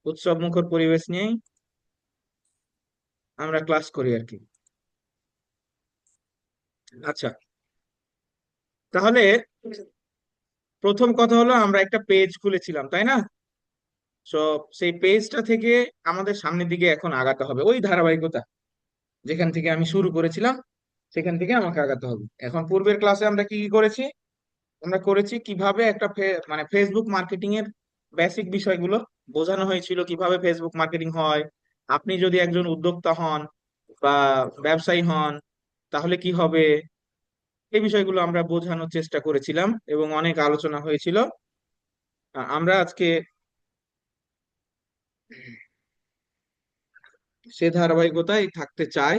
উৎসব মুখর পরিবেশ নিয়েই আমরা ক্লাস করি আর কি। আচ্ছা, তাহলে প্রথম কথা হলো আমরা একটা পেজ খুলেছিলাম, তাই না? তো সেই পেজটা থেকে আমাদের সামনের দিকে এখন আগাতে হবে, ওই ধারাবাহিকতা যেখান থেকে আমি শুরু করেছিলাম সেখান থেকে আমাকে আগাতে হবে। এখন পূর্বের ক্লাসে আমরা কি কি করেছি? আমরা করেছি কিভাবে একটা মানে ফেসবুক মার্কেটিং এর বেসিক বিষয়গুলো বোঝানো হয়েছিল, কিভাবে ফেসবুক মার্কেটিং হয়। আপনি যদি একজন উদ্যোক্তা হন বা ব্যবসায়ী হন তাহলে কি হবে, এই বিষয়গুলো আমরা বোঝানোর চেষ্টা করেছিলাম এবং অনেক আলোচনা হয়েছিল। আমরা আজকে সে ধারাবাহিকতায় থাকতে চাই।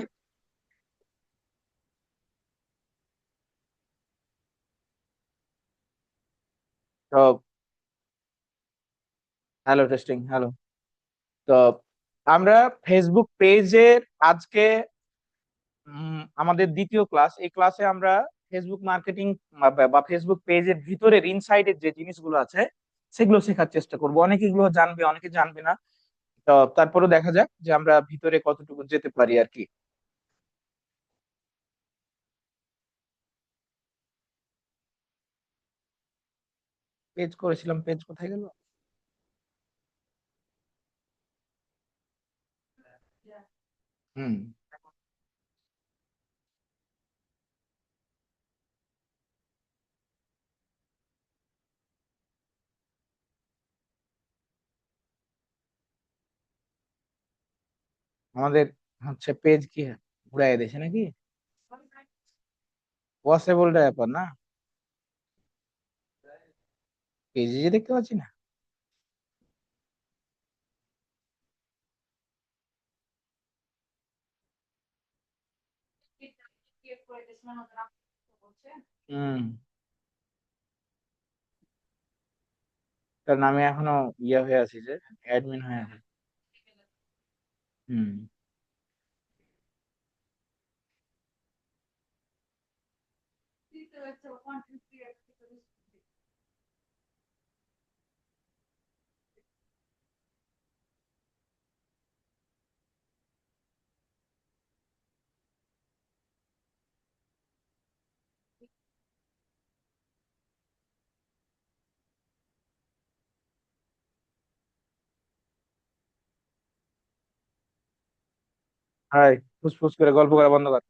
তো হ্যালো, টেস্টিং, হ্যালো। তো আমরা ফেসবুক পেজের আজকে আমাদের দ্বিতীয় ক্লাস। এই ক্লাসে আমরা ফেসবুক মার্কেটিং বা ফেসবুক পেজের ভিতরের ইনসাইডের যে জিনিসগুলো আছে সেগুলো শেখার চেষ্টা করব। অনেকে এগুলো জানবে, অনেকে জানবে না। তো তারপরে দেখা যাক যে আমরা ভিতরে কতটুকু যেতে পারি আর কি। পেজ করেছিলাম, পেজ কোথায় গেল? হুম। আমাদের হচ্ছে পেজ কি ঘুরাই দিয়েছে নাকি? ওয়াসেবলটা ব্যাপার না, পেজে যে দেখতে পাচ্ছি না। হুম। কারণ আমি এখনো ইয়ে হয়ে আছি, যে অ্যাডমিন হয়ে আছি। হুম। হাই, ফুসফুস করে গল্প করা বন্ধ কর।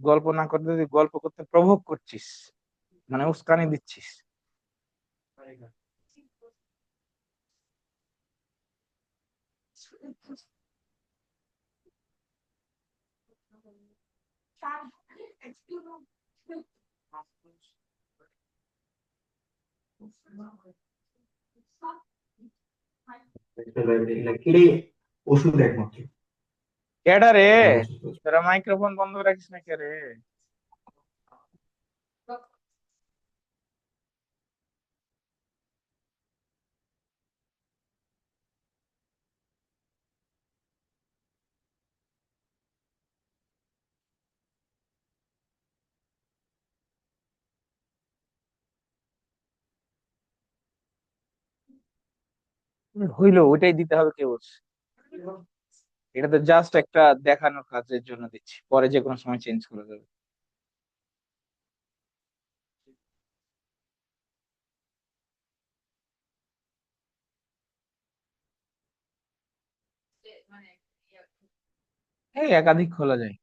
গল্প না করতে, তুই গল্প করতে প্রভোগ করছিস, মানে উস্কানি দিচ্ছিস। এটাই ওষুধ একমাত্র। কেডা রে? হ্যাঁ, ওষুধ ওষুধ। তোরা মাইক্রোফোন বন্ধ রাখিস না কে রে? হইলো, ওইটাই দিতে হবে কে বলছে? এটা তো জাস্ট একটা দেখানোর কাজের জন্য দিচ্ছি, পরে যে কোনো সময় চেঞ্জ করে দেবে। এই একাধিক খোলা যায়।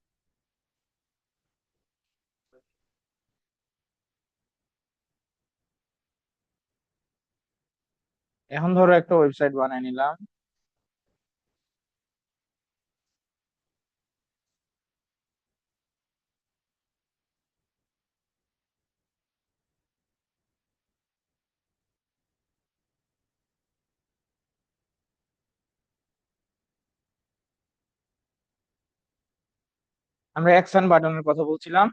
এখন ধরো একটা ওয়েবসাইট বানিয়ে নিলাম। আমরা অ্যাকশন বাটনের কথা বলছিলাম।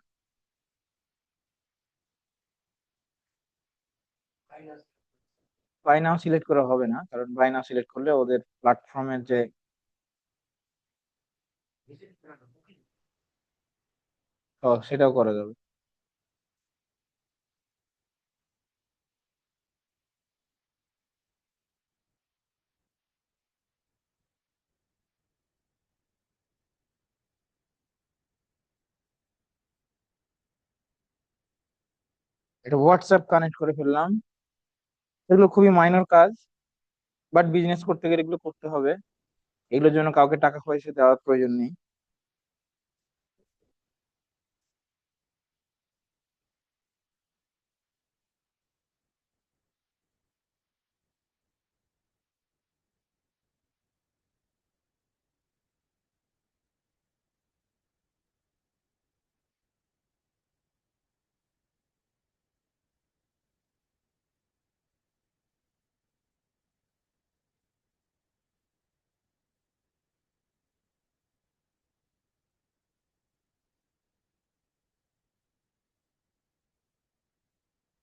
বাই নাও সিলেক্ট করা হবে না, কারণ বাই নাও সিলেক্ট করলে ওদের প্ল্যাটফর্মের যে ও, সেটাও করা যাবে। এটা হোয়াটসঅ্যাপ কানেক্ট করে ফেললাম। এগুলো খুবই মাইনর কাজ, বাট বিজনেস করতে গেলে এগুলো করতে হবে। এগুলোর জন্য কাউকে টাকা পয়সা দেওয়ার প্রয়োজন নেই।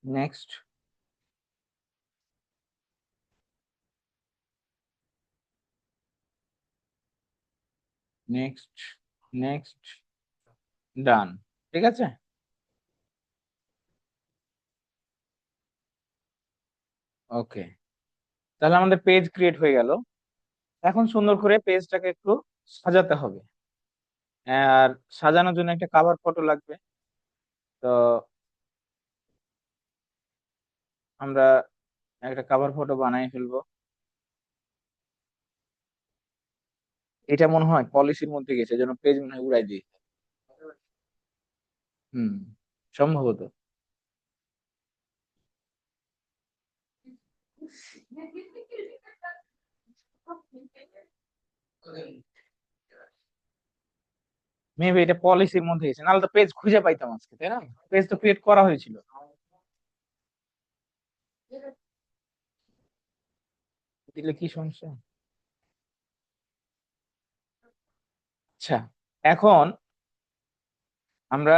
নেক্সট। নেক্সট। নেক্সট। ডান। ঠিক আছে। ওকে, তাহলে আমাদের পেজ ক্রিয়েট হয়ে গেল। এখন সুন্দর করে পেজটাকে একটু সাজাতে হবে। আর সাজানোর জন্য একটা কাভার ফটো লাগবে। তো আমরা একটা কাভার ফটো বানিয়ে ফেলবো। এটা মনে হয় পলিসির মধ্যে গেছে, যেন পেজ মনে হয় উড়াই দিই। হুম, সম্ভবত। মেবি এটা পলিসির মধ্যে গেছে, নাহলে তো পেজ খুঁজে পাইতাম আজকে, তাই না? পেজ তো ক্রিয়েট করা হয়েছিল। দিলে কি সমস্যা? আচ্ছা, এখন আমরা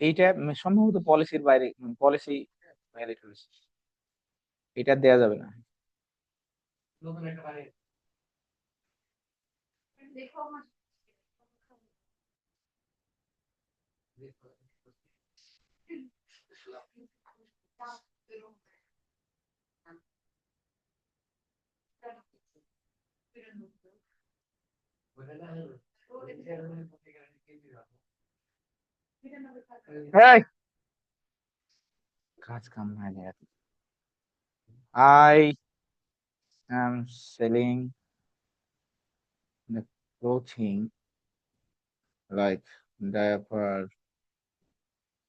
এইটা সম্ভবত পলিসির বাইরে, পলিসি বাইরে চলেছে। এটা দেয়া যাবে না। এই, কাজ কাম নাই। I am selling the clothing like diaper,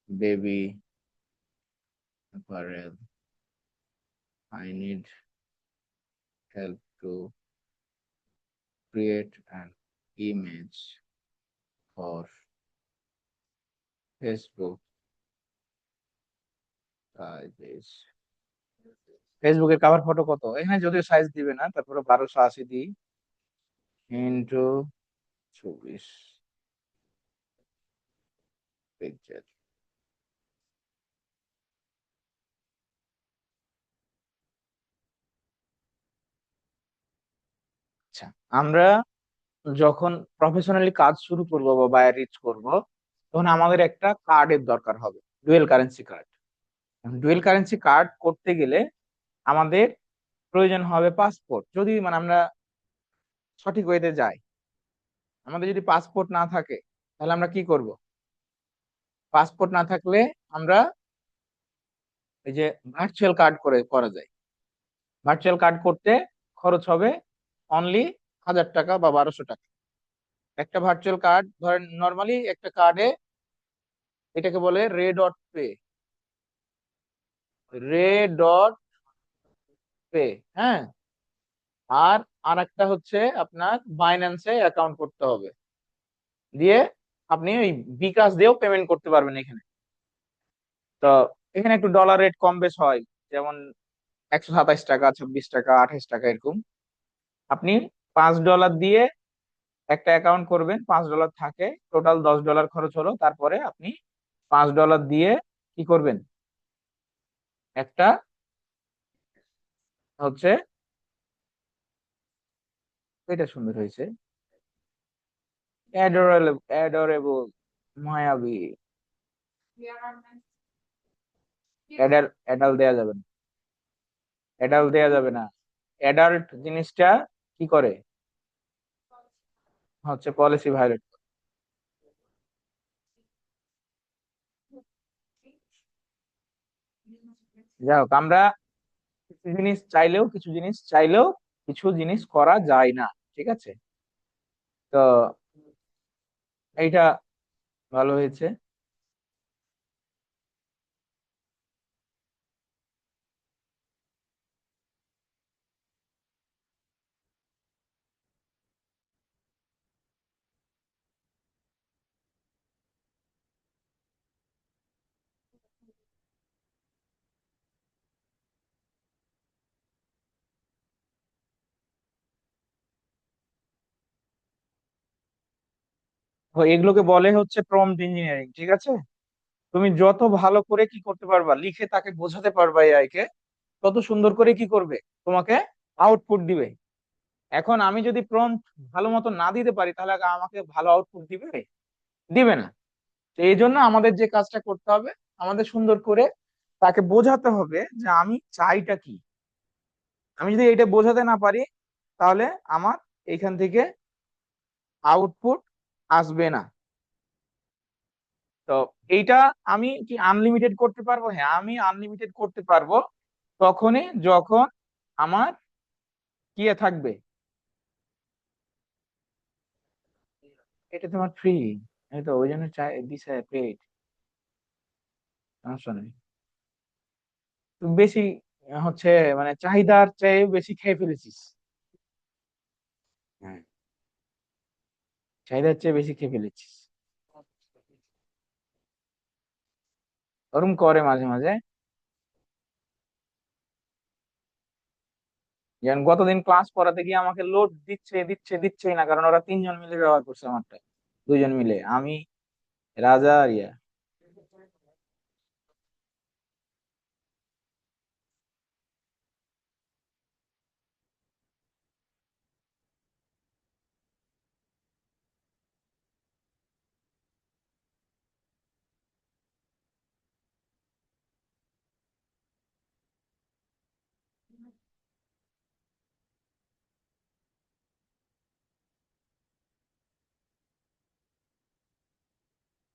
baby apparel. I need help to create an image for Facebook pages. ফেসবুকের কভার ফটো কত? এখানে যদিও সাইজ দিবে না, তারপরে 1280 দিই ইন্টু 24 পিকচার। আচ্ছা, আমরা যখন প্রফেশনালি কাজ শুরু করব বা বায়ার রিচ করব, তখন আমাদের একটা কার্ডের দরকার হবে, dual currency card. Dual currency card করতে গেলে আমাদের প্রয়োজন হবে পাসপোর্ট, যদি মানে আমরা সঠিক ওয়েতে যাই। আমাদের যদি পাসপোর্ট না থাকে, তাহলে আমরা কি করব? পাসপোর্ট না থাকলে আমরা এই যে ভার্চুয়াল কার্ড করে করা যায়। ভার্চুয়াল কার্ড করতে খরচ হবে অনলি 1000 টাকা বা 1200 টাকা। একটা ভার্চুয়াল কার্ড ধরেন, নর্মালি একটা কার্ডে, এটাকে বলে রে ডট পে। রে ডট পে। হ্যাঁ। আর আর একটা হচ্ছে আপনার বাইন্যান্সে অ্যাকাউন্ট করতে হবে, দিয়ে আপনি ওই বিকাশ দিয়েও পেমেন্ট করতে পারবেন এখানে। তো এখানে একটু ডলার রেট কম বেশ হয়, যেমন 127 টাকা, 26 টাকা, 28 টাকা এরকম। আপনি $5 দিয়ে একটা অ্যাকাউন্ট করবেন, $5 থাকে, টোটাল $10 খরচ হলো। তারপরে আপনি $5 দিয়ে কি করবেন? একটা হচ্ছে এটা সুন্দর হয়েছে। অ্যাডোরেবল, অ্যাডোরেবল, মায়াবী। অ্যাডাল, অ্যাডাল দেয়া যাবে না, অ্যাডাল দেয়া যাবে না। অ্যাডাল্ট জিনিসটা কি করে, হচ্ছে পলিসি ভায়োলেট। যাই হোক, আমরা কিছু জিনিস চাইলেও কিছু জিনিস করা যায় না। ঠিক আছে, তো এইটা ভালো হয়েছে। তো এগুলোকে বলে হচ্ছে প্রম্পট ইঞ্জিনিয়ারিং। ঠিক আছে, তুমি যত ভালো করে কি করতে পারবা, লিখে তাকে বোঝাতে পারবা এআই কে, তত সুন্দর করে কি করবে, তোমাকে আউটপুট দিবে। এখন আমি যদি প্রম্পট ভালো মতো না দিতে পারি, তাহলে আমাকে ভালো আউটপুট দিবে? দিবে না। তো এই জন্য আমাদের যে কাজটা করতে হবে, আমাদের সুন্দর করে তাকে বোঝাতে হবে যে আমি চাইটা কি। আমি যদি এটা বোঝাতে না পারি, তাহলে আমার এইখান থেকে আউটপুট আসবে না। তো এইটা আমি কি আনলিমিটেড করতে পারবো? হ্যাঁ, আমি আনলিমিটেড করতে পারবো তখনই যখন আমার কি থাকবে, এটা তোমার ফ্রি। এই তো ওই জন্য চাই দিছে পেড, সমস্যা নেই। তুমি বেশি হচ্ছে মানে চাহিদার চেয়ে বেশি খেয়ে ফেলেছিস। হ্যাঁ, চাহিদার চেয়ে বেশি খেয়ে ফেলেছিস। ওরম করে মাঝে মাঝে। যেমন গতদিন ক্লাস করাতে গিয়ে আমাকে লোড দিচ্ছেই না, কারণ ওরা তিনজন মিলে ব্যবহার করছে আমারটা। দুইজন মিলে, আমি, রাজা আর ইয়া।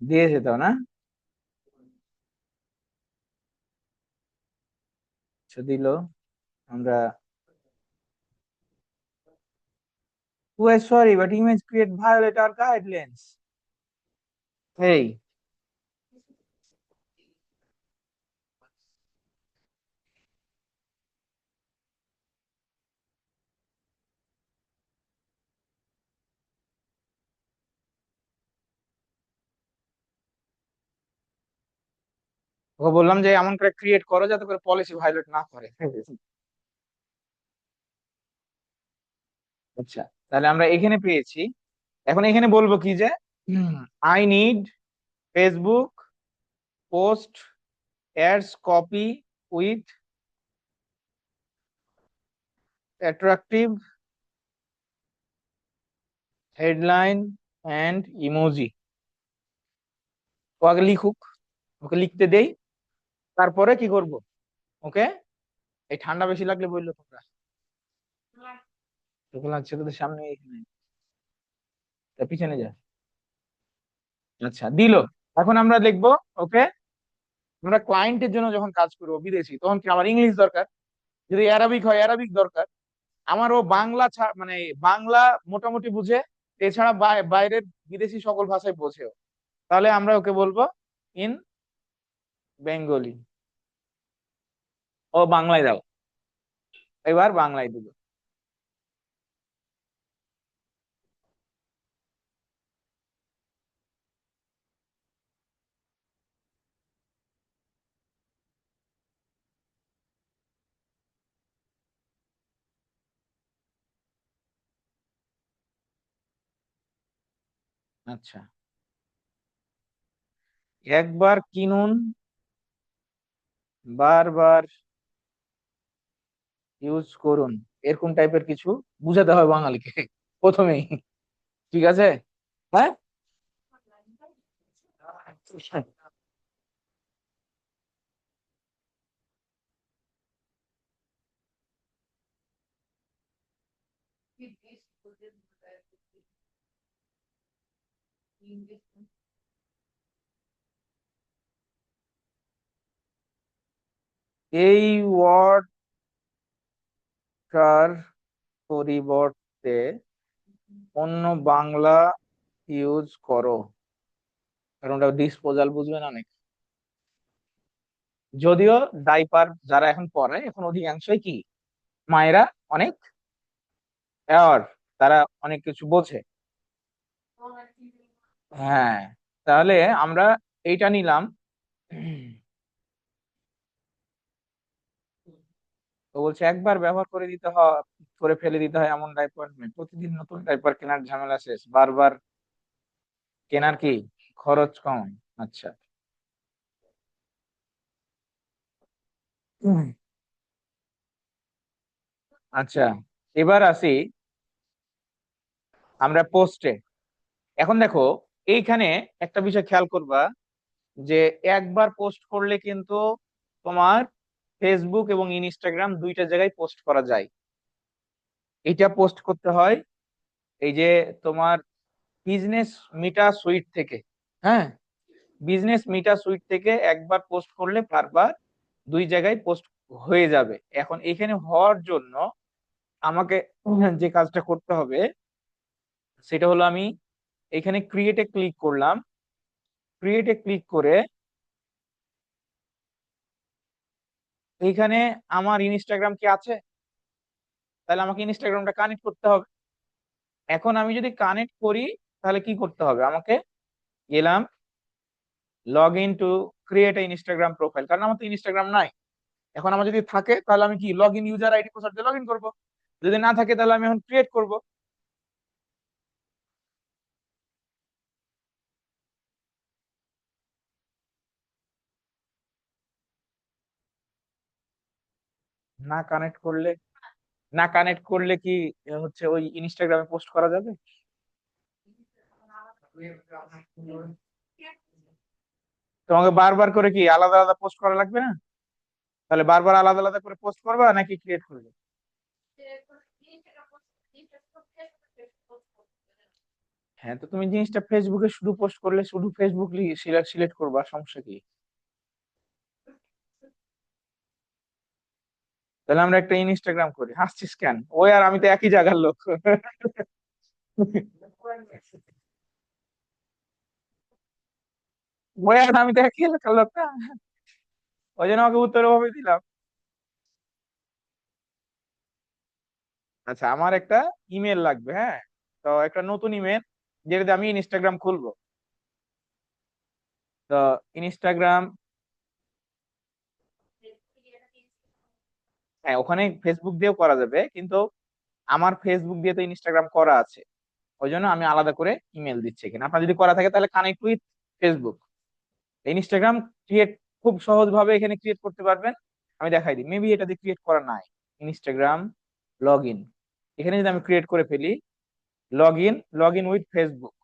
দিয়েছে তো না? আচ্ছা, দিল। আমরা, sorry but image create violate our guidelines. এই, ওকে বললাম যে এমন করে ক্রিয়েট করো যাতে করে পলিসি ভায়োলেট না করে। আচ্ছা, তাহলে আমরা এখানে পেয়েছি। এখন এখানে বলবো কি যে I need Facebook post ads copy with attractive headline and emoji. ও আগে লিখুক, ওকে লিখতে দেই, তারপরে কি করব, ওকে। এই ঠান্ডা বেশি লাগলে বললো তোমরা, তোকে লাগছে তোদের সামনে এখানে, তা পিছনে যা। আচ্ছা, দিল। এখন আমরা লিখবো, ওকে, আমরা ক্লায়েন্টের জন্য যখন কাজ করবো বিদেশি, তখন কি আমার ইংলিশ দরকার? যদি অ্যারাবিক হয় অ্যারাবিক দরকার। আমারও বাংলা মানে বাংলা মোটামুটি বুঝে, এছাড়া বাইরের বিদেশি সকল ভাষায় বোঝেও। তাহলে আমরা ওকে বলবো ইন বেঙ্গলি। ও বাংলায় দাও, এবার বাংলায় দিল। আচ্ছা, একবার কিনুন, বারবার ইউজ করুন, এরকম টাইপের কিছু বুঝাতে হয় বাঙালিকে। প্রথমেই। ঠিক আছে। হ্যাঁ, এই ওয়ার্ডটার পরিবর্তে অন্য বাংলা ইউজ করো, কারণ ওটা ডিসপোজাল বুঝবে না অনেক। যদিও ডাইপার যারা এখন পরে এখন অধিকাংশই কি মায়েরা অনেক অ্যাওয়ার, তারা অনেক কিছু বোঝে। হ্যাঁ, তাহলে আমরা এইটা নিলাম। তো বলছে একবার ব্যবহার করে দিতে হয়, করে ফেলে দিতে হয় এমন ডাইপার নেই, প্রতিদিন নতুন ডাইপার কেনার ঝামেলা শেষ, বারবার কেনার কি খরচ কম। আচ্ছা। হুম। আচ্ছা, এবার আসি আমরা পোস্টে। এখন দেখো, এইখানে একটা বিষয় খেয়াল করবা যে একবার পোস্ট করলে কিন্তু তোমার ফেসবুক এবং ইনস্টাগ্রাম দুইটা জায়গায় পোস্ট করা যায়। এটা পোস্ট করতে হয় এই যে তোমার বিজনেস মিটা সুইট থেকে। হ্যাঁ, বিজনেস মিটা সুইট থেকে একবার পোস্ট করলে বারবার দুই জায়গায় পোস্ট হয়ে যাবে। এখন এখানে হওয়ার জন্য আমাকে যে কাজটা করতে হবে সেটা হলো আমি এখানে ক্রিয়েটে ক্লিক করলাম। ক্রিয়েটে ক্লিক করে এইখানে আমার ইনস্টাগ্রাম কি আছে, তাহলে আমাকে ইনস্টাগ্রামটা কানেক্ট করতে হবে। এখন আমি যদি কানেক্ট করি তাহলে কি করতে হবে আমাকে, গেলাম log in to create a Instagram profile, কারণ আমার তো ইনস্টাগ্রাম নাই। এখন আমার যদি থাকে তাহলে আমি কি log in user ID password দিয়ে লগ ইন করবো, যদি না থাকে তাহলে আমি এখন ক্রিয়েট করব। না কানেক্ট করলে, না কানেক্ট করলে কি হচ্ছে ওই ইনস্টাগ্রামে পোস্ট করা যাবে? তোমাকে বারবার করে কি আলাদা আলাদা পোস্ট করা লাগবে না? তাহলে বারবার আলাদা আলাদা করে পোস্ট করবা নাকি ক্রিয়েট করবে? হ্যাঁ, তো তুমি জিনিসটা ফেসবুকে শুধু পোস্ট করলে শুধু ফেসবুক সিলেক্ট সিলেক্ট করবা, সমস্যা কি? তাহলে আমরা একটা ইনস্টাগ্রাম করি, হাসছিস কেন? ওই আর আমি তো একই জায়গার লোক। ওই আর আমি তো একই এলাকার লোক না, ওই জন্য আমাকে উত্তর ভাবে দিলাম। আচ্ছা, আমার একটা ইমেল লাগবে। হ্যাঁ, তো একটা নতুন ইমেল যেটাতে আমি ইনস্টাগ্রাম খুলবো। তো ইনস্টাগ্রাম, হ্যাঁ ওখানে ফেসবুক দিয়েও করা যাবে, কিন্তু আমার ফেসবুক দিয়ে তো ইনস্টাগ্রাম করা আছে, ওই জন্য আমি আলাদা করে ইমেল দিচ্ছি এখানে। আপনার যদি করা থাকে তাহলে connect with Facebook. Instagram create খুব সহজ ভাবে এখানে ক্রিয়েট করতে পারবেন। আমি দেখাই দিই, মেবি এটা দিয়ে ক্রিয়েট করা নাই। ইনস্টাগ্রাম লগ ইন, এখানে যদি আমি ক্রিয়েট করে ফেলি লগ ইন উইথ ফেসবুক,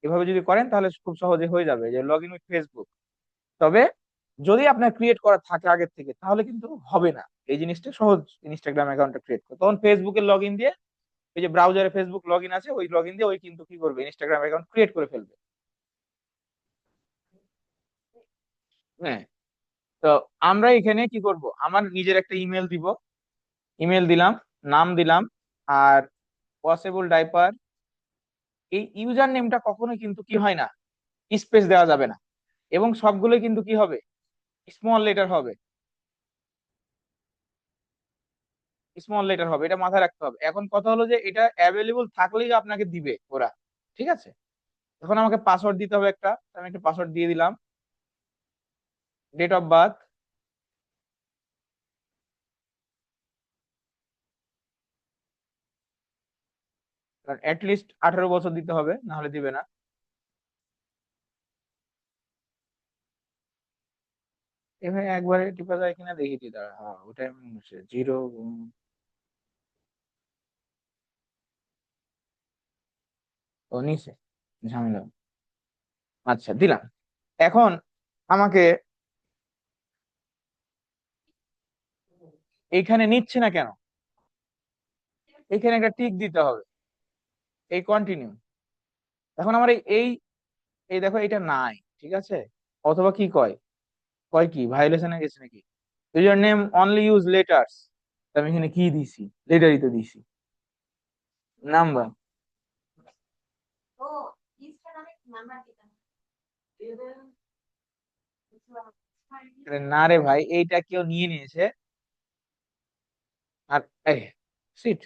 এভাবে যদি করেন তাহলে খুব সহজে হয়ে যাবে যে লগ ইন উইথ ফেসবুক। তবে যদি আপনার ক্রিয়েট করা থাকে আগের থেকে তাহলে কিন্তু হবে না এই জিনিসটা সহজ, ইনস্টাগ্রাম অ্যাকাউন্টটা ক্রিয়েট করে তখন ফেসবুকের লগ ইন দিয়ে, ওই যে ব্রাউজারে ফেসবুক লগ ইন আছে ওই লগ ইন দিয়ে ওই কিন্তু কি করবে ইনস্টাগ্রাম অ্যাকাউন্ট ক্রিয়েট করে ফেলবে। হ্যাঁ, তো আমরা এখানে কি করব, আমার নিজের একটা ইমেল দিব, ইমেল দিলাম, নাম দিলাম, আর পসিবল ডাইপার। এই ইউজার নেমটা কখনোই কিন্তু কি হয় না, স্পেস দেওয়া যাবে না, এবং সবগুলোই কিন্তু কি হবে, স্মল লেটার হবে। স্মল লেটার হবে, এটা মাথায় রাখতে হবে। এখন কথা হলো যে এটা অ্যাভেলেবল থাকলেই আপনাকে দিবে ওরা। ঠিক আছে, এখন আমাকে পাসওয়ার্ড দিতে হবে একটা, আমি একটা পাসওয়ার্ড দিয়ে দিলাম। ডেট অফ বার্থ, অ্যাটলিস্ট 18 বছর দিতে হবে, না হলে দিবে না। এভাবে একবারে টিপা যায় কিনা দেখি দি, দাঁড়া। হ্যাঁ ওটাই জিরো। ও নিচে, ঝামেলা। আচ্ছা দিলাম। এখন আমাকে এইখানে নিচ্ছে না কেন, এখানে একটা টিক দিতে হবে, এই কন্টিনিউ। এখন আমার এই এই দেখো এটা নাই, ঠিক আছে। অথবা কি কয়, কয় কি ভায়োলেশনে গেছে নাকি, user name only use letters. আমি এখানে কি দিছি, লেটারই তো দিছি, নাম্বার। না রে ভাই, এইটা কেউ নিয়ে নিয়েছে। আর এই সিট,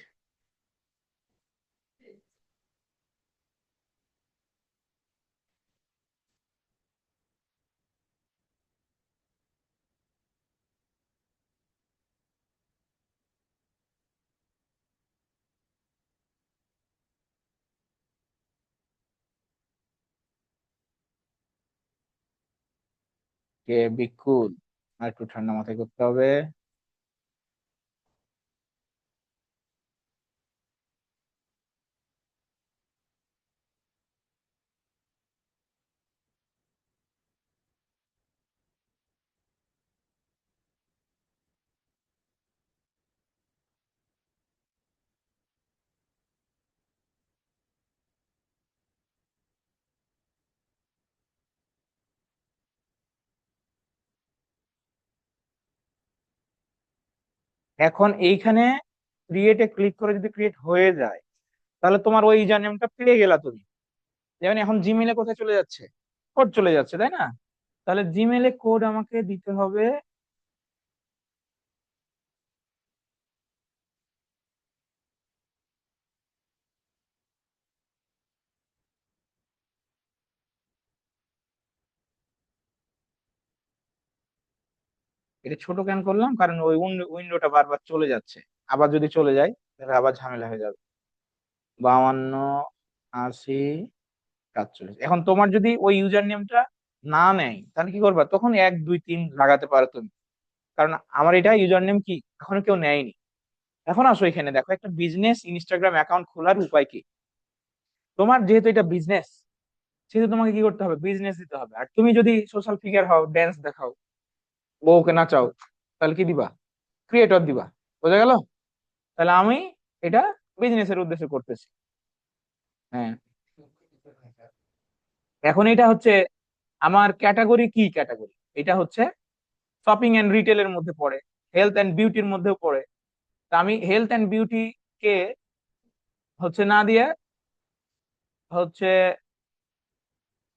কে বিকুল, আর একটু ঠান্ডা মাথায় করতে হবে। এখন এইখানে ক্রিয়েটে ক্লিক করে যদি ক্রিয়েট হয়ে যায়, তাহলে তোমার ওই ইউজার নেমটা পেয়ে গেলা তুমি। যেমন এখন জিমেইলে কোথায় চলে যাচ্ছে, কোড চলে যাচ্ছে, তাই না? তাহলে জিমেইলে কোড আমাকে দিতে হবে। এটা ছোট কেন করলাম, কারণ ওই উইন্ডোটা বারবার চলে যাচ্ছে। আবার যদি চলে যায় তাহলে আবার ঝামেলা হয়ে যাবে। 52, 80, 47। এখন তোমার যদি ওই ইউজার নেমটা না নেয়, তাহলে কি করবা? তখন 1 2 3 লাগাতে পারো তুমি, কারণ আমার এটা ইউজার নেম কি এখনো কেউ নেয়নি। এখন আসো এখানে দেখো, একটা বিজনেস ইনস্টাগ্রাম অ্যাকাউন্ট খোলার উপায় কি। তোমার যেহেতু এটা বিজনেস, সেহেতু তোমাকে কি করতে হবে, বিজনেস দিতে হবে। আর তুমি যদি সোশ্যাল ফিগার হও, ড্যান্স দেখাও, বউকে নাচাও, তাহলে কি দিবা, ক্রিয়েটর দিবা। বোঝা গেল? তাহলে আমি এটা বিজনেসের উদ্দেশ্যে করতেছি। হ্যাঁ, এখন এটা হচ্ছে আমার ক্যাটাগরি, কি ক্যাটাগরি, এটা হচ্ছে শপিং এন্ড রিটেল এর মধ্যে পড়ে, হেলথ এন্ড বিউটির মধ্যেও পড়ে। তা আমি হেলথ এন্ড বিউটি কে হচ্ছে না দিয়ে হচ্ছে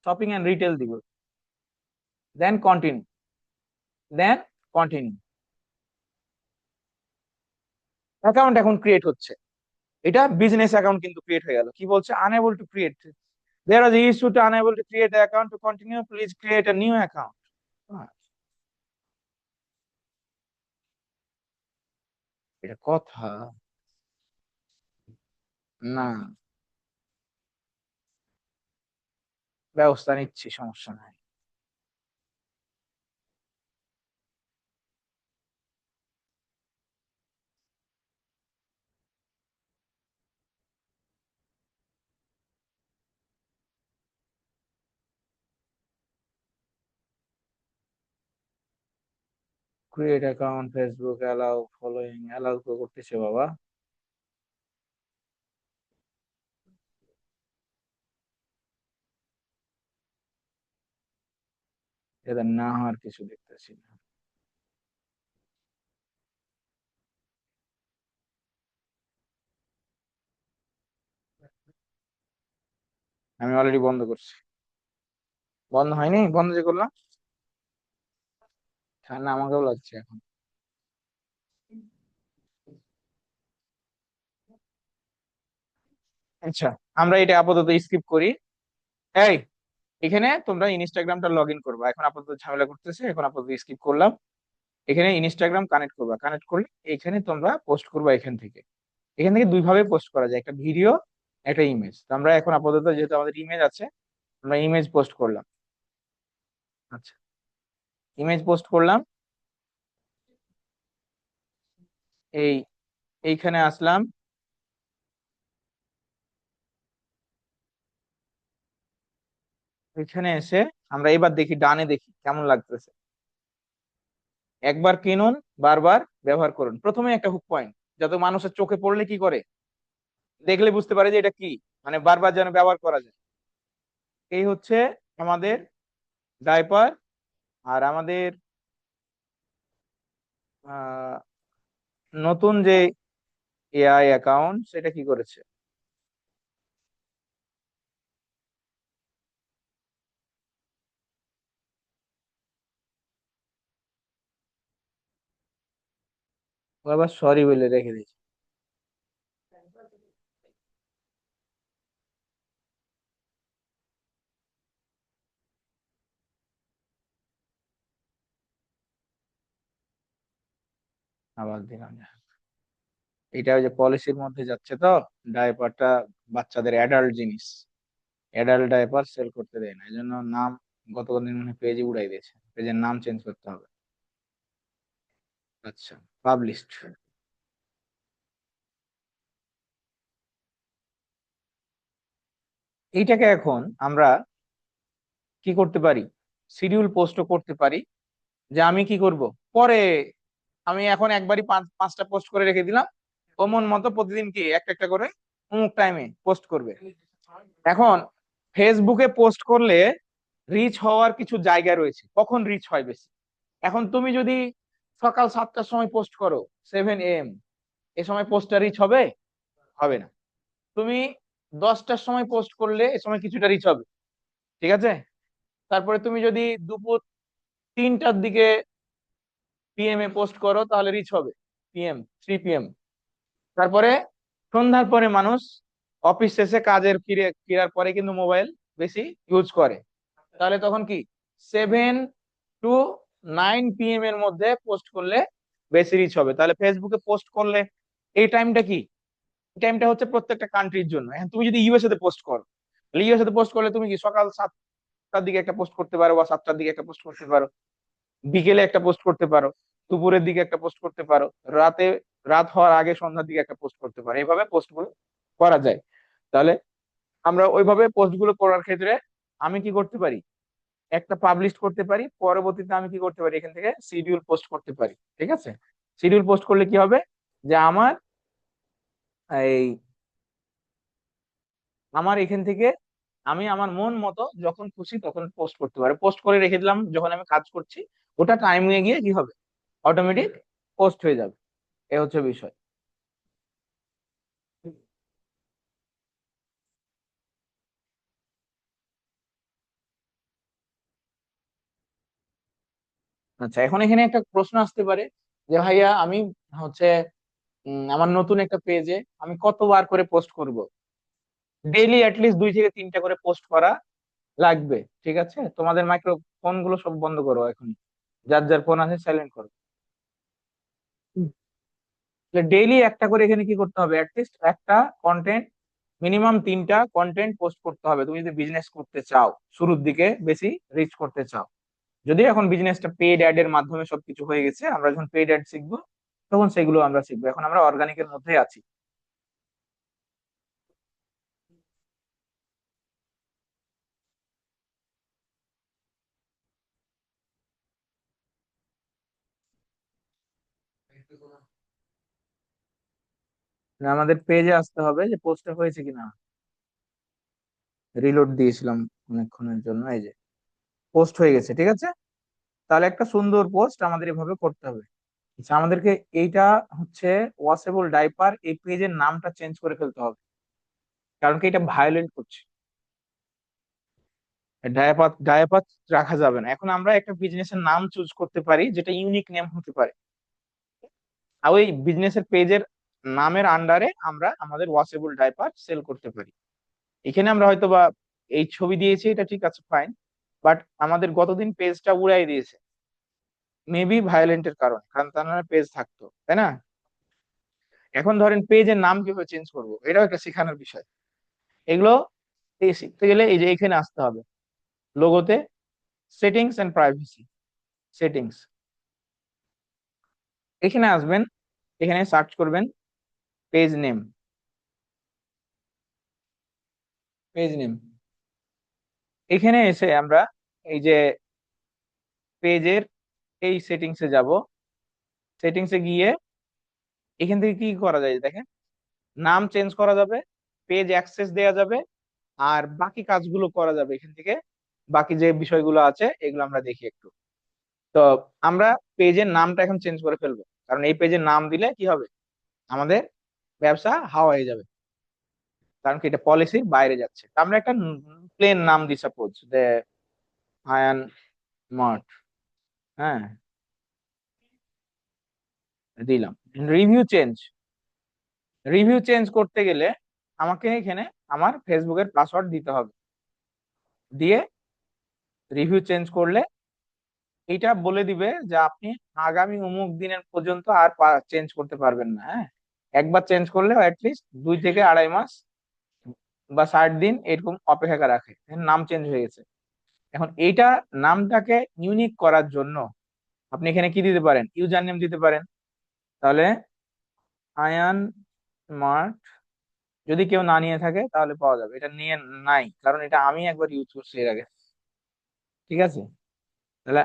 শপিং এন্ড রিটেল দিব, then continue, then continue. Account এখন ক্রিয়েট হচ্ছে, এটা বিজনেস অ্যাকাউন্ট কিন্তু ক্রিয়েট হয়ে গেল। কি বলছে, unable to create, there are issue to unable to create account to continue, please create a new account. এটা কথা না, ব্যবস্থা নিচ্ছি, সমস্যা নাই। Create account, Facebook allow following, allow করতেছে বাবা। এটা না হওয়ার কিছু দেখতেছি না। আমি অলরেডি বন্ধ করছি। বন্ধ হয়নি, বন্ধ যে করলাম, ঠান্ডা আমাকেও লাগছে এখন। আচ্ছা, আমরা এটা আপাতত স্কিপ করি। এই, এখানে তোমরা ইনস্টাগ্রামটা লগ ইন করবা, এখন আপাতত ঝামেলা করতেছে, এখন আপাতত স্কিপ করলাম। এখানে ইনস্টাগ্রাম কানেক্ট করবা, কানেক্ট করলে এখানে তোমরা পোস্ট করবা। এখান থেকে দুই ভাবে পোস্ট করা যায়, একটা ভিডিও, একটা ইমেজ। তো আমরা এখন আপাতত যেহেতু আমাদের ইমেজ আছে, আমরা ইমেজ পোস্ট করলাম। আচ্ছা, ইমেজ পোস্ট করলাম। এই এইখানে আসলাম, এখানে এসে আমরা এবার দেখি, ডানে দেখি কেমন লাগতেছে। একবার কিনুন, বারবার ব্যবহার করুন, প্রথমে একটা হুক পয়েন্ট, যাতে মানুষের চোখে পড়লে কি করে, দেখলে বুঝতে পারে যে এটা কি, মানে বারবার যেন ব্যবহার করা যায়। এই হচ্ছে আমাদের ডাইপার। আর আমাদের আহ নতুন যে এআই অ্যাকাউন্ট, সেটা কি করেছে, ও আবার সরি বলে রেখে দিয়েছে। আবার দিলাম না। এটা ওই যে পলিসির মধ্যে যাচ্ছে তো, ডাইপারটা বাচ্চাদের অ্যাডাল্ট জিনিস, অ্যাডাল্ট ডাইপার সেল করতে দেয় না, এই জন্য নাম গতদিন মনে পেজে উড়াই দিয়েছে, পেজের নাম চেঞ্জ করতে হবে। আচ্ছা, পাবলিশড। এইটাকে এখন আমরা কি করতে পারি, শিডিউল পোস্টও করতে পারি। যে আমি কি করব পরে, আমি এখন একবারই পাঁচটা পোস্ট করে রেখে দিলাম, ও মন মতো প্রতিদিন কি একটা একটা করে অমুক টাইমে পোস্ট করবে। এখন ফেসবুকে পোস্ট করলে রিচ হওয়ার কিছু জায়গা রয়েছে, কখন রিচ হয় বেশি। এখন তুমি যদি সকাল 7টার সময় পোস্ট করো, 7 AM, এ সময় পোস্টটা রিচ হবে? হবে না। তুমি 10টার সময় পোস্ট করলে এ সময় কিছুটা রিচ হবে, ঠিক আছে। তারপরে তুমি যদি দুপুর 3টার দিকে PM এ পোস্ট করো, তাহলে রিচ হবে PM, 3 PM। তারপরে সন্ধ্যার পরে মানুষ অফিস শেষে কাজের ফিরার পরে কিন্তু মোবাইল বেশি ইউজ করে, তাহলে তখন কি 7 to 9 PM এর মধ্যে পোস্ট করলে বেশি রিচ হবে। তাহলে ফেসবুকে পোস্ট করলে এই টাইমটা কি, এই টাইমটা হচ্ছে প্রত্যেকটা কান্ট্রির জন্য। এখন তুমি যদি ইউএসএ তে পোস্ট করো, তাহলে ইউএসএ তে পোস্ট করলে তুমি কি সকাল 7টার দিকে একটা পোস্ট করতে পারো, বা 7টার দিকে একটা পোস্ট করতে পারো, বিকেলে একটা পোস্ট করতে পারো, দুপুরের দিকে একটা পোস্ট করতে পারো, রাতে, রাত হওয়ার আগে সন্ধ্যার দিকে একটা পোস্ট করতে পারো, এইভাবে পোস্ট গুলো করা যায়। তাহলে আমরা ওইভাবে পোস্ট গুলো করার ক্ষেত্রে আমি কি করতে পারি, একটা পাবলিশ করতে পারি, পরবর্তীতে আমি কি করতে পারি, এখান থেকে শিডিউল পোস্ট করতে পারি, ঠিক আছে। শিডিউল পোস্ট করলে কি হবে, যে এই আমার এখান থেকে আমি আমার মন মতো যখন খুশি তখন পোস্ট করতে পারি, পোস্ট করে রেখে দিলাম, যখন আমি কাজ করছি ওটা টাইমিং এ গিয়ে কি হবে, অটোমেটিক পোস্ট হয়ে যাবে। এ হচ্ছে বিষয়। আচ্ছা, এখন এখানে একটা প্রশ্ন আসতে পারে, যে ভাইয়া আমি হচ্ছে আমার নতুন একটা পেজে আমি কতবার করে পোস্ট করব। ডেইলি অ্যাটলিস্ট 2 থেকে 3টা করে পোস্ট করা লাগবে, ঠিক আছে। তোমাদের মাইক্রোফোন গুলো সব বন্ধ করো এখন, যার যার ফোন আছে সাইলেন্ট করো। ডেইলি একটা করে এখানে কি করতে হবে, অ্যাটলিস্ট একটা কন্টেন্ট, মিনিমাম 3টা কন্টেন্ট পোস্ট করতে হবে, তুমি যদি বিজনেস করতে চাও, শুরুর দিকে বেশি রিচ করতে চাও। যদি এখন বিজনেসটা পেইড অ্যাড এর মাধ্যমে সবকিছু হয়ে গেছে, আমরা যখন পেইড অ্যাড শিখবো তখন সেগুলো আমরা শিখবো, এখন আমরা অর্গানিকের মধ্যে আছি। আমাদের পেজে আসতে হবে যে পোস্টটা হয়েছে কিনা, রিলোড দিয়েছিলাম অনেকক্ষণের জন্য, এই যে পোস্ট হয়ে গেছে, ঠিক আছে। তাহলে একটা সুন্দর পোস্ট আমাদের এভাবে করতে হবে। আচ্ছা, আমাদেরকে এইটা হচ্ছে ওয়াশেবল ডাইপার, এই পেজের নামটা চেঞ্জ করে ফেলতে হবে, কারণ কি এটা ভায়োলেট করছে। ডায়াপার ডায়াপার রাখা যাবে না। এখন আমরা একটা বিজনেসের নাম চুজ করতে পারি, যেটা ইউনিক নেম হতে পারে, আর ওই বিজনেসের পেজের নামের আন্ডারে আমরা আমাদের ওয়াশেবল ডাইপার সেল করতে পারি। এখানে আমরা হয়তো বা এই ছবি দিয়েছি, এটা ঠিক আছে, ফাইন, বাট আমাদের গতদিন পেজটা উড়াই দিয়েছে, মেবি ভায়োলেন্টের কারণে, কারণ তার নামে পেজ থাকতো, তাই না। এখন ধরেন পেজের নাম কিভাবে চেঞ্জ করব, এটাও একটা শেখানোর বিষয়। এগুলো এই শিখতে গেলে এই যে এখানে আসতে হবে, লোগোতে সেটিংস এন্ড প্রাইভেসি, সেটিংস, এখানে আসবেন, এখানে সার্চ করবেন পেজ নেম, পেজ নেম, এখানে এসে আমরা এই যে পেজের এই সেটিংসে যাব। সেটিংসে গিয়ে এখান থেকে কি করা যায় দেখেন, নাম চেঞ্জ করা যাবে, পেজ অ্যাক্সেস দেওয়া যাবে, আর বাকি কাজগুলো করা যাবে এখান থেকে। বাকি যে বিষয়গুলো আছে এগুলো আমরা দেখি একটু। তো আমরা পেজের নামটা এখন চেঞ্জ করে ফেলবো, কারণ এই পেজের নাম দিলে কি হবে, আমাদের ব্যবসা হাওয়া হয়ে যাবে, কারণ কি এটা পলিসির বাইরে যাচ্ছে। তো আমরা একটা প্লেন নাম দিই, সাপোজ যে আয়ান মার্ট, হ্যাঁ, দিলাম। রিভিউ চেঞ্জ, রিভিউ চেঞ্জ করতে গেলে আমাকে এখানে আমার ফেসবুকের পাসওয়ার্ড দিতে হবে। দিয়ে রিভিউ চেঞ্জ করলে এটা বলে দিবে যে আপনি আগামী অমুক দিনের পর্যন্ত আর চেঞ্জ করতে পারবেন না। হ্যাঁ, একবার চেঞ্জ করলে অ্যাটলিস্ট 2 থেকে 2.5 মাস বা 60 দিন এরকম অপেক্ষা রাখে, এখন নাম চেঞ্জ হয়ে গেছে। এখন এইটা নামটাকে ইউনিক করার জন্য আপনি এখানে কি দিতে পারেন, ইউজার নেম দিতে পারেন। তাহলে আয়ান মার্ট, যদি কেউ না নিয়ে থাকে তাহলে পাওয়া যাবে, এটা নিয়ে নাই কারণ এটা আমি একবার ইউজ করছি এর আগে। ঠিক আছে, তাহলে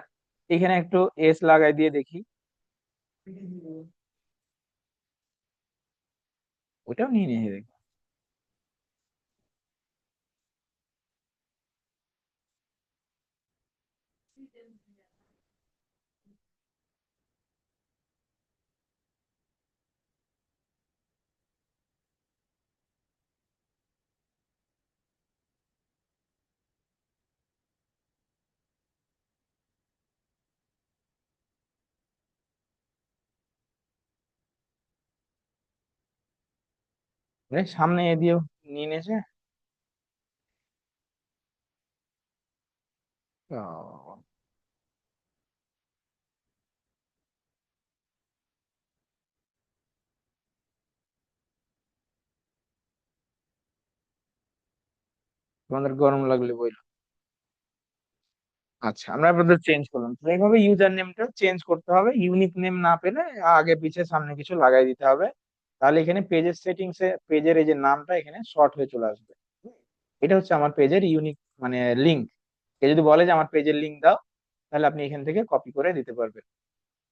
এখানে একটু এস লাগাই দিয়ে দেখি, ওটাও নিয়ে নিয়ে দেখি। সামনে এ দিয়েও নিয়ে নিয়েছে। ও, তোমাদের গরম লাগলে বইলো। আচ্ছা, আমরা আপনাদের চেঞ্জ করলাম, তো এইভাবে ইউজার নেমটা চেঞ্জ করতে হবে। ইউনিক নেম না পেলে আগে পিছে সামনে কিছু লাগাই দিতে হবে। তাহলে এখানে পেজের সেটিংস এ পেজের এই যে নামটা এখানে শর্ট হয়ে চলে আসবে। এটা হচ্ছে আমার পেজের ইউনিক মানে লিঙ্ক। কেউ যদি বলে যে আমার পেজের লিঙ্ক দাও, তাহলে আপনি এখান থেকে কপি করে দিতে পারবেন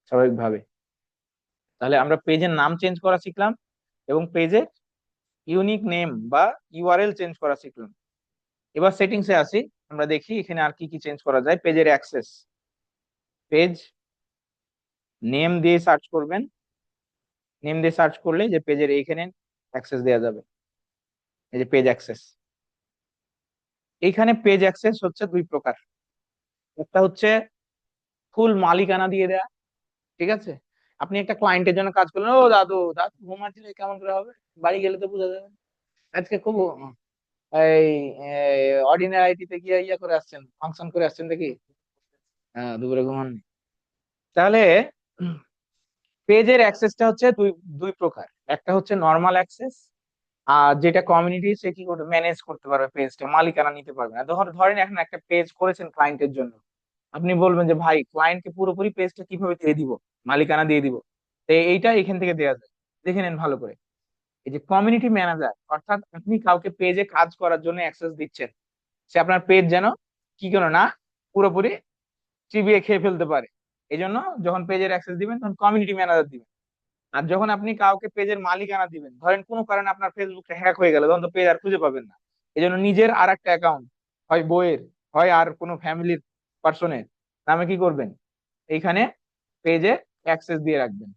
স্বাভাবিকভাবে। তাহলে আমরা পেজের নাম চেঞ্জ করা শিখলাম এবং পেজের ইউনিক নেম বা ইউআরএল চেঞ্জ করা শিখলাম। এবার সেটিংস এ আসি, আমরা দেখি এখানে আর কি কি চেঞ্জ করা যায়। পেজের অ্যাক্সেস, পেজ নেম দিয়ে সার্চ করবেন। নেম দিয়ে সার্চ করলে যে পেজের এইখানে অ্যাক্সেস দেওয়া যাবে, এই যে পেজ অ্যাক্সেস। এইখানে পেজ অ্যাক্সেস হচ্ছে 2 প্রকার। একটা হচ্ছে ফুল মালিকানা দিয়ে দেয়া, ঠিক আছে। আপনি একটা ক্লায়েন্টের জন্য কাজ করলেন, ও দাদু দাদু ঘুমাচ্ছিল, কেমন করে হবে, বাড়ি গেলে তো বোঝা যাবে। আজকে খুব এই অর্ডিনারি আইটিতে গিয়ে ইয়ে করে আসছেন, ফাংশন করে আসছেন দেখি, হ্যাঁ দুপুরে ঘুমাননি। তাহলে পেজের অ্যাক্সেসটা হচ্ছে দুই দুই প্রকার। একটা হচ্ছে নর্মাল অ্যাক্সেস, আর যেটা কমিউনিটি সে কি করবে, ম্যানেজ করতে পারবে পেজটা, মালিকানা নিতে পারবে না। ধরেন এখন একটা পেজ করেছেন ক্লায়েন্টের জন্য, আপনি বলবেন যে ভাই ক্লায়েন্টকে পুরোপুরি পেজটা কিভাবে দিয়ে দিব, মালিকানা দিয়ে দিব। তো এইটা এখান থেকে দেওয়া যায়, দেখে নেন ভালো করে। এই যে কমিউনিটি ম্যানেজার, অর্থাৎ আপনি কাউকে পেজে কাজ করার জন্য অ্যাক্সেস দিচ্ছেন, সে আপনার পেজ যেন কি করে না পুরোপুরি চিবিয়ে খেয়ে ফেলতে পারে। এই জন্য যখন পেজের অ্যাক্সেস দিবেন তখন কমিউনিটি ম্যানেজার দিবেন। আর যখন আপনি কাউকে পেজের মালিকানা দিবেন, ধরেন কোনো কারণে আপনার ফেসবুকটা হ্যাক হয়ে গেল, তখন তো পেজ আর খুঁজে পাবেন না। এই জন্য নিজের আর একটা অ্যাকাউন্ট, হয় বইয়ের, হয় আর কোনো ফ্যামিলির পার্সনের নামে কি করবেন, এইখানে পেজে অ্যাক্সেস দিয়ে রাখবেন।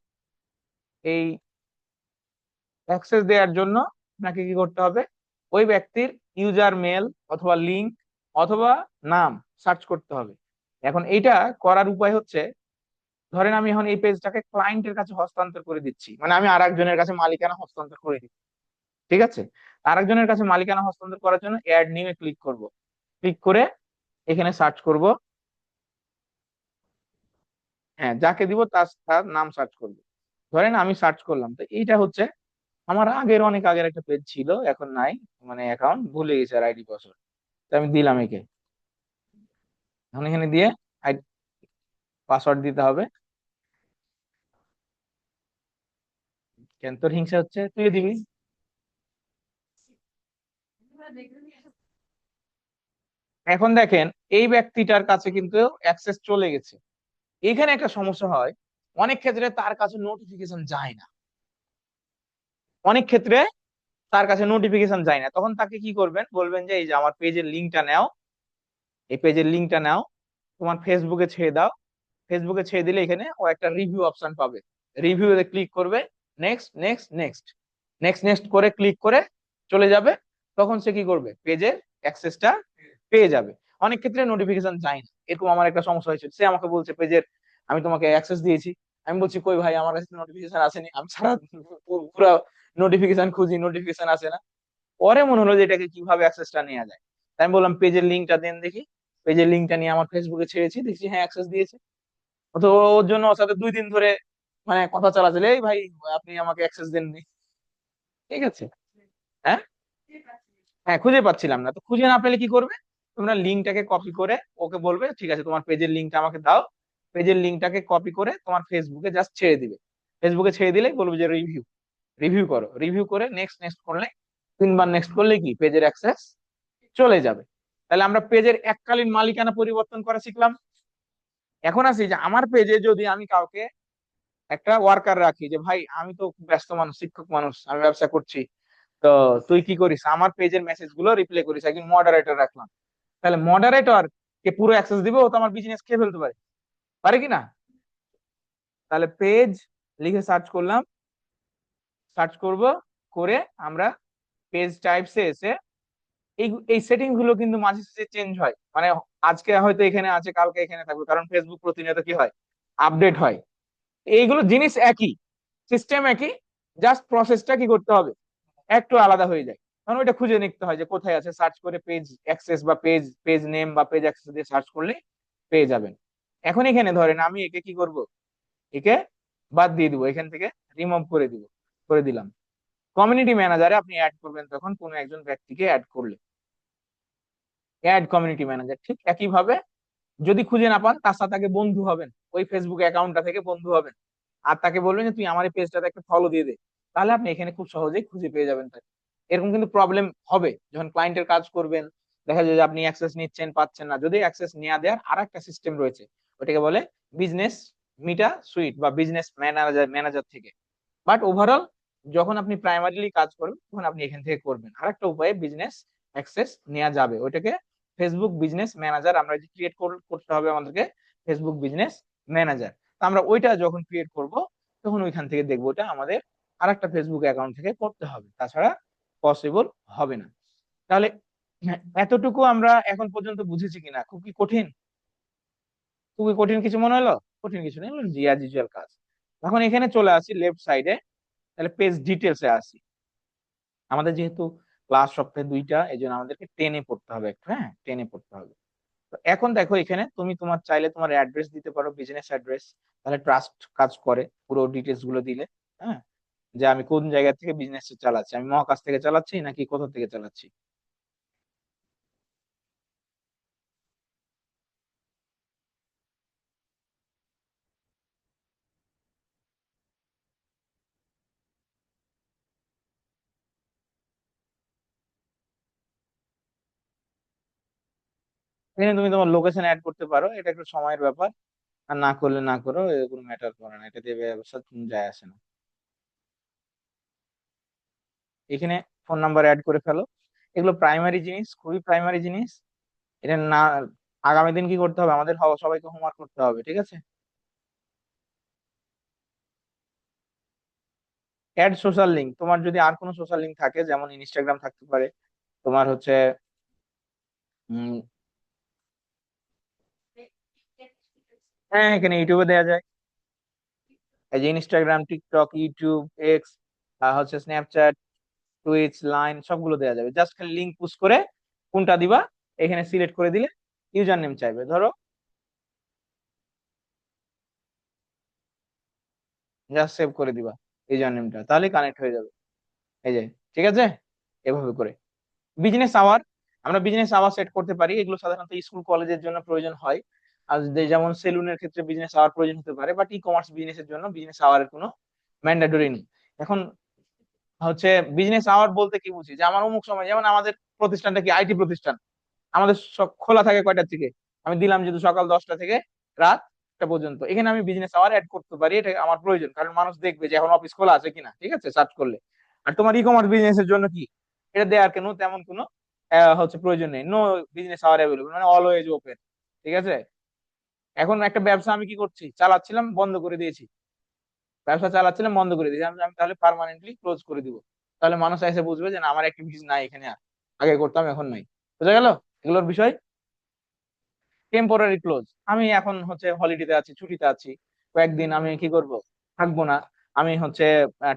এই অ্যাক্সেস দেওয়ার জন্য আপনাকে কি করতে হবে, ওই ব্যক্তির ইউজার মেল অথবা লিংক অথবা নাম সার্চ করতে হবে। এখন এইটা করার উপায় হচ্ছে, ধরেন আমি এখন এই পেজটাকে ক্লায়েন্টের কাছে হস্তান্তর করে দিচ্ছি, মানে আমি আর একজনের কাছে মালিকানা হস্তান্তর করে দিচ্ছি। ঠিক আছে, আরেকজনের কাছে মালিকানা হস্তান্তর করার জন্য অ্যাড নিউ এ ক্লিক করব। ক্লিক করে এখানে সার্চ করব, হ্যাঁ যাকে দিব তার তার নাম সার্চ করব। ধরেন আমি সার্চ করলাম, তো এইটা হচ্ছে আমার আগের অনেক আগের একটা পেজ ছিল, এখন নাই, মানে অ্যাকাউন্ট ভুলে গেছে আর আইডি পাসওয়ার্ড। তো আমি দিলাম একে, এখন এখানে দিয়ে পাসওয়ার্ড দিতে হবে। কেন তোর হিংসা হচ্ছে, তুই দিবি। এখন দেখেন এই ব্যক্তিটার কাছে কিন্তু অ্যাক্সেস চলে গেছে। এখানে একটা সমস্যা হয়, অনেক ক্ষেত্রে তার কাছে নোটিফিকেশন যায় না, অনেক ক্ষেত্রে তার কাছে নোটিফিকেশন যায় না। তখন তাকে কি করবেন, বলবেন যে এই যে আমার পেজের লিঙ্কটা নাও, এই পেজের লিঙ্কটা নাও, তোমার ফেসবুকে ছেড়ে দাও। ফেসবুকে ছেড়ে দিলে এখানে ও একটা রিভিউ অপশন পাবে, রিভিউতে ক্লিক করবে, next next next next next করে ক্লিক করে চলে যাবে। তখন সে কি করবে, পেজের অ্যাক্সেসটা পেয়ে যাবে। অনেক ক্ষেত্রে নোটিফিকেশন যায় না, এরকম আমার একটা সমস্যা হয়েছে। সে আমাকে বলছে পেজের আমি তোমাকে অ্যাক্সেস দিয়েছি, আমি বলছি কই ভাই আমার কাছে নোটিফিকেশন আসেনি, আমি সারা পুরো নোটিফিকেশন খুঁজি, নোটিফিকেশন আসে না। পরে মনে হলো যে এটাকে কিভাবে অ্যাক্সেসটা নেওয়া যায়, তাই আমি বললাম পেজের লিঙ্কটা দেন দেখি। পেজের লিঙ্কটা নিয়ে আমার ফেসবুকে ছেড়েছি, দেখছি হ্যাঁ অ্যাক্সেস দিয়েছে। তো ওর জন্য ওর সাথে 2 দিন ধরে মানে কথা চালাচ্ছিল, এই ভাই আপনি আমাকে অ্যাক্সেস দেননি। ঠিক আছে, হ্যাঁ, হ্যাঁ খুঁজে পাচ্ছিলাম না। তো খুঁজে না পেলে কি করবে, তোমরা লিঙ্কটাকে কপি করে ওকে বলবে ঠিক আছে তোমার পেজের লিঙ্কটা আমাকে দাও। পেজের লিঙ্কটাকে কপি করে তোমার ফেসবুকে জাস্ট ছেড়ে দিবে। ফেসবুকে ছেড়ে দিলে বলবে যে রিভিউ, রিভিউ করো, রিভিউ করে নেক্সট নেক্সট করলে, 3বার নেক্সট করলে কি পেজের অ্যাক্সেস চলে যাবে। তাহলে আমরা পেজের এককালীন মালিকানা পরিবর্তন করা শিখলাম। এখন আসি যে আমার পেজে যদি আমি কাউকে একটা ওয়ার্কার রাখি, যে ভাই আমি তো খুব ব্যস্ত মানুষ, শিক্ষক মানুষ, আমি ব্যবসা করছি, তো তুই কি করিস আমার পেজের মেসেজ গুলো রিপ্লাই করিস, একজন মডারেটর রাখলাম। তাহলে মডারেটর কে পুরো অ্যাক্সেস দিবে, ও তো আমার বিজনেস খেয়ে ফেলতে পারে, পারে কি না? তাহলে পেজ লিখে সার্চ করলাম, সার্চ করব, করে আমরা পেজ টাইপসে এসে এই এই সেটিং গুলো কিন্তু মাঝে সাঝে চেঞ্জ হয়, মানে আজকে হয়তো এখানে আছে, কালকে এখানে থাকবে, কারণ ফেসবুক প্রতিনিয়ত কি হয়, আপডেট হয়। এইগুলো জিনিস একই, সিস্টেম একই, জাস্ট প্রসেসটা কি করতে হবে, একটু আলাদা হয়ে যায়। কারণ ওইটা খুঁজে নিতে হয় যে কোথায় আছে, সার্চ করে পেজ অ্যাক্সেস বা পেজ পেজ নেম বা পেজ অ্যাক্সেস দিয়ে সার্চ করলে পেয়ে যাবেন। এখন এখানে ধরেন আমি একে কি করব, একে বাদ দিয়ে দিব, এখান থেকে রিমুভ করে দিব, করে দিলাম। কমিউনিটি ম্যানেজারে আপনি অ্যাড করবেন তখন কোনো একজন ব্যক্তিকে অ্যাড করলে, অ্যাড কমিউনিটি ম্যানেজার, ঠিক একইভাবে যদি খুঁজে না পান তার সাথে আগে বন্ধু হবেন, ওই ফেসবুক অ্যাকাউন্টটা থেকে বন্ধু হবেন, আর তাকে বলবেন যে তুই আমার এই পেজটাতে একটা ফলো দিয়ে দে। তাহলে আপনি এখানে খুব সহজেই খুঁজে পেয়ে যাবেন তাকে। এরকম কিন্তু প্রবলেম হবে যখন ক্লায়েন্টের কাজ করবেন, দেখা যায় যে আপনি অ্যাক্সেস নিচ্ছেন পাচ্ছেন না। যদি অ্যাক্সেস নেওয়া দেওয়ার আর একটা সিস্টেম রয়েছে, ওটাকে বলে বিজনেস মিটা সুইট বা বিজনেস ম্যানেজার ম্যানেজার থেকে। বাট ওভারঅল যখন আপনি প্রাইমারিলি কাজ করবেন তখন আপনি এখান থেকে করবেন। আরেকটা উপায়ে বিজনেস অ্যাক্সেস নেওয়া যাবে, ওইটাকে ফেসবুক বিজনেস ম্যানেজার আমরা যে ক্রিয়েট করতে হবে আমাদেরকে, ফেসবুক বিজনেস ম্যানেজার। আমরা ওইটা যখন ক্রিয়েট করব তখন ওইখান থেকে দেখবো ওটা আমাদের আরেকটা ফেসবুক অ্যাকাউন্ট থেকে করতে হবে, তাছাড়া পসিবল হবে না। তাহলে হ্যাঁ, এতটুকু আমরা এখন পর্যন্ত বুঝেছি কিনা, খুব কি কঠিন, খুবই কঠিন কিছু মনে হলো? কঠিন কিছু নেই, জি অ্যাজ ইউজুয়াল কাজ। এখন এখানে চলে আসি লেফট সাইডে, তাহলে পেজ ডিটেলসে আসি। আমাদের যেহেতু ক্লাস সপ্তাহে 2টা, এই জন্য আমাদেরকে টেনে পড়তে হবে একটু, হ্যাঁ টেনে পড়তে হবে। তো এখন দেখো এখানে তুমি তোমার চাইলে তোমার অ্যাড্রেস দিতে পারো, বিজনেস অ্যাড্রেস, তাহলে ট্রাস্ট কাজ করে পুরো ডিটেলস গুলো দিলে। হ্যাঁ, যে আমি কোন জায়গা থেকে বিজনেস চালাচ্ছি, আমি মহাকাশ থেকে চালাচ্ছি নাকি কোথা থেকে চালাচ্ছি। এখানে তুমি তোমার লোকেশন অ্যাড করতে পারো, এটা একটু সময়ের ব্যাপার, আর না করলে না করো, কোনো ম্যাটার করে না, এটা দিয়ে ব্যবসা যায় আসে না। এখানে ফোন নাম্বার অ্যাড করে ফেলো। এগুলো প্রাইমারি জিনিস, খুবই প্রাইমারি জিনিস। এটা না, আগামী দিন কি করতে হবে আমাদের, সবাইকে হোমওয়ার্ক করতে হবে, ঠিক আছে। অ্যাড সোশ্যাল লিঙ্ক, তোমার যদি আর কোনো সোশ্যাল লিঙ্ক থাকে, যেমন ইনস্টাগ্রাম থাকতে পারে, তোমার হচ্ছে উম, হ্যাঁ এখানে ইউটিউবে দেওয়া যায়, এই যে ইনস্টাগ্রাম, টিকটক, ইউটিউব, এক্স, হচ্ছে স্ন্যাপচ্যাট, টুইচ, লাইন সবগুলো দেওয়া যাবে। জাস্ট খালি লিঙ্ক পুশ করে কোনটা দিবা এখানে সিলেক্ট করে দিলে, ইউজার নেম চাইবে ধরো, জাস্ট সেভ করে দিবা ইউজার নেমটা, তাহলে কানেক্ট হয়ে যাবে। এই যে, ঠিক আছে, এভাবে করে। বিজনেস আওয়ার, আমরা বিজনেস আওয়ার সেট করতে পারি, এগুলো সাধারণত স্কুল কলেজের জন্য প্রয়োজন হয়। আর যেমন সেলুনের ক্ষেত্রে বিজনেস আওয়ার প্রয়োজন হতে পারে, বাট ই কমার্স বিজনেসের জন্য বিজনেস আওয়ারের কোনো ম্যান্ডেটরি নেই। এখন হচ্ছে বিজনেস আওয়ার বলতে কি বুঝি, যে আমার অমুক সময়, যেমন আমাদের প্রতিষ্ঠানটা কি আইটি প্রতিষ্ঠান, আমাদের সব খোলা থাকে কয়টা থেকে? আমি দিলাম যেহেতু সকাল 10টা থেকে রাত 1টা পর্যন্ত, এখানে আমি বিজনেস আওয়ার অ্যাড করতে পারি, এটা আমার প্রয়োজন, কারণ মানুষ দেখবে যে এখন অফিস খোলা আছে কিনা, ঠিক আছে, সার্চ করলে। আর তোমার ই কমার্স বিজনেস এর জন্য কি এটা দেওয়ার কেন তেমন কোনো হচ্ছে প্রয়োজন নেই। নো বিজনেস আওয়ার অ্যাভেলেবল, মানে অলওয়েজ ওপেন, ঠিক আছে। এখন একটা ব্যবসা আমি কি করছি, চালাচ্ছিলাম, বন্ধ করে দিয়েছি। ব্যবসা চালাচ্ছিলাম, বন্ধ করে দিয়েছি, আমি আমি তাহলে পার্মানেন্টলি ক্লোজ করে দিব। তাহলে মানুষ এসে বুঝবে যে না, আমার অ্যাক্টিভিটিস নাই এখানে আর, আগে করতাম এখন নাই। বুঝা গেল এগুলোর বিষয়? টেম্পোরারি ক্লোজ, আমি এখন হচ্ছে হলিডেতে আছি, ছুটিতে আছি, কয়েকদিন আমি কি করব, থাকবো না। আমি হচ্ছে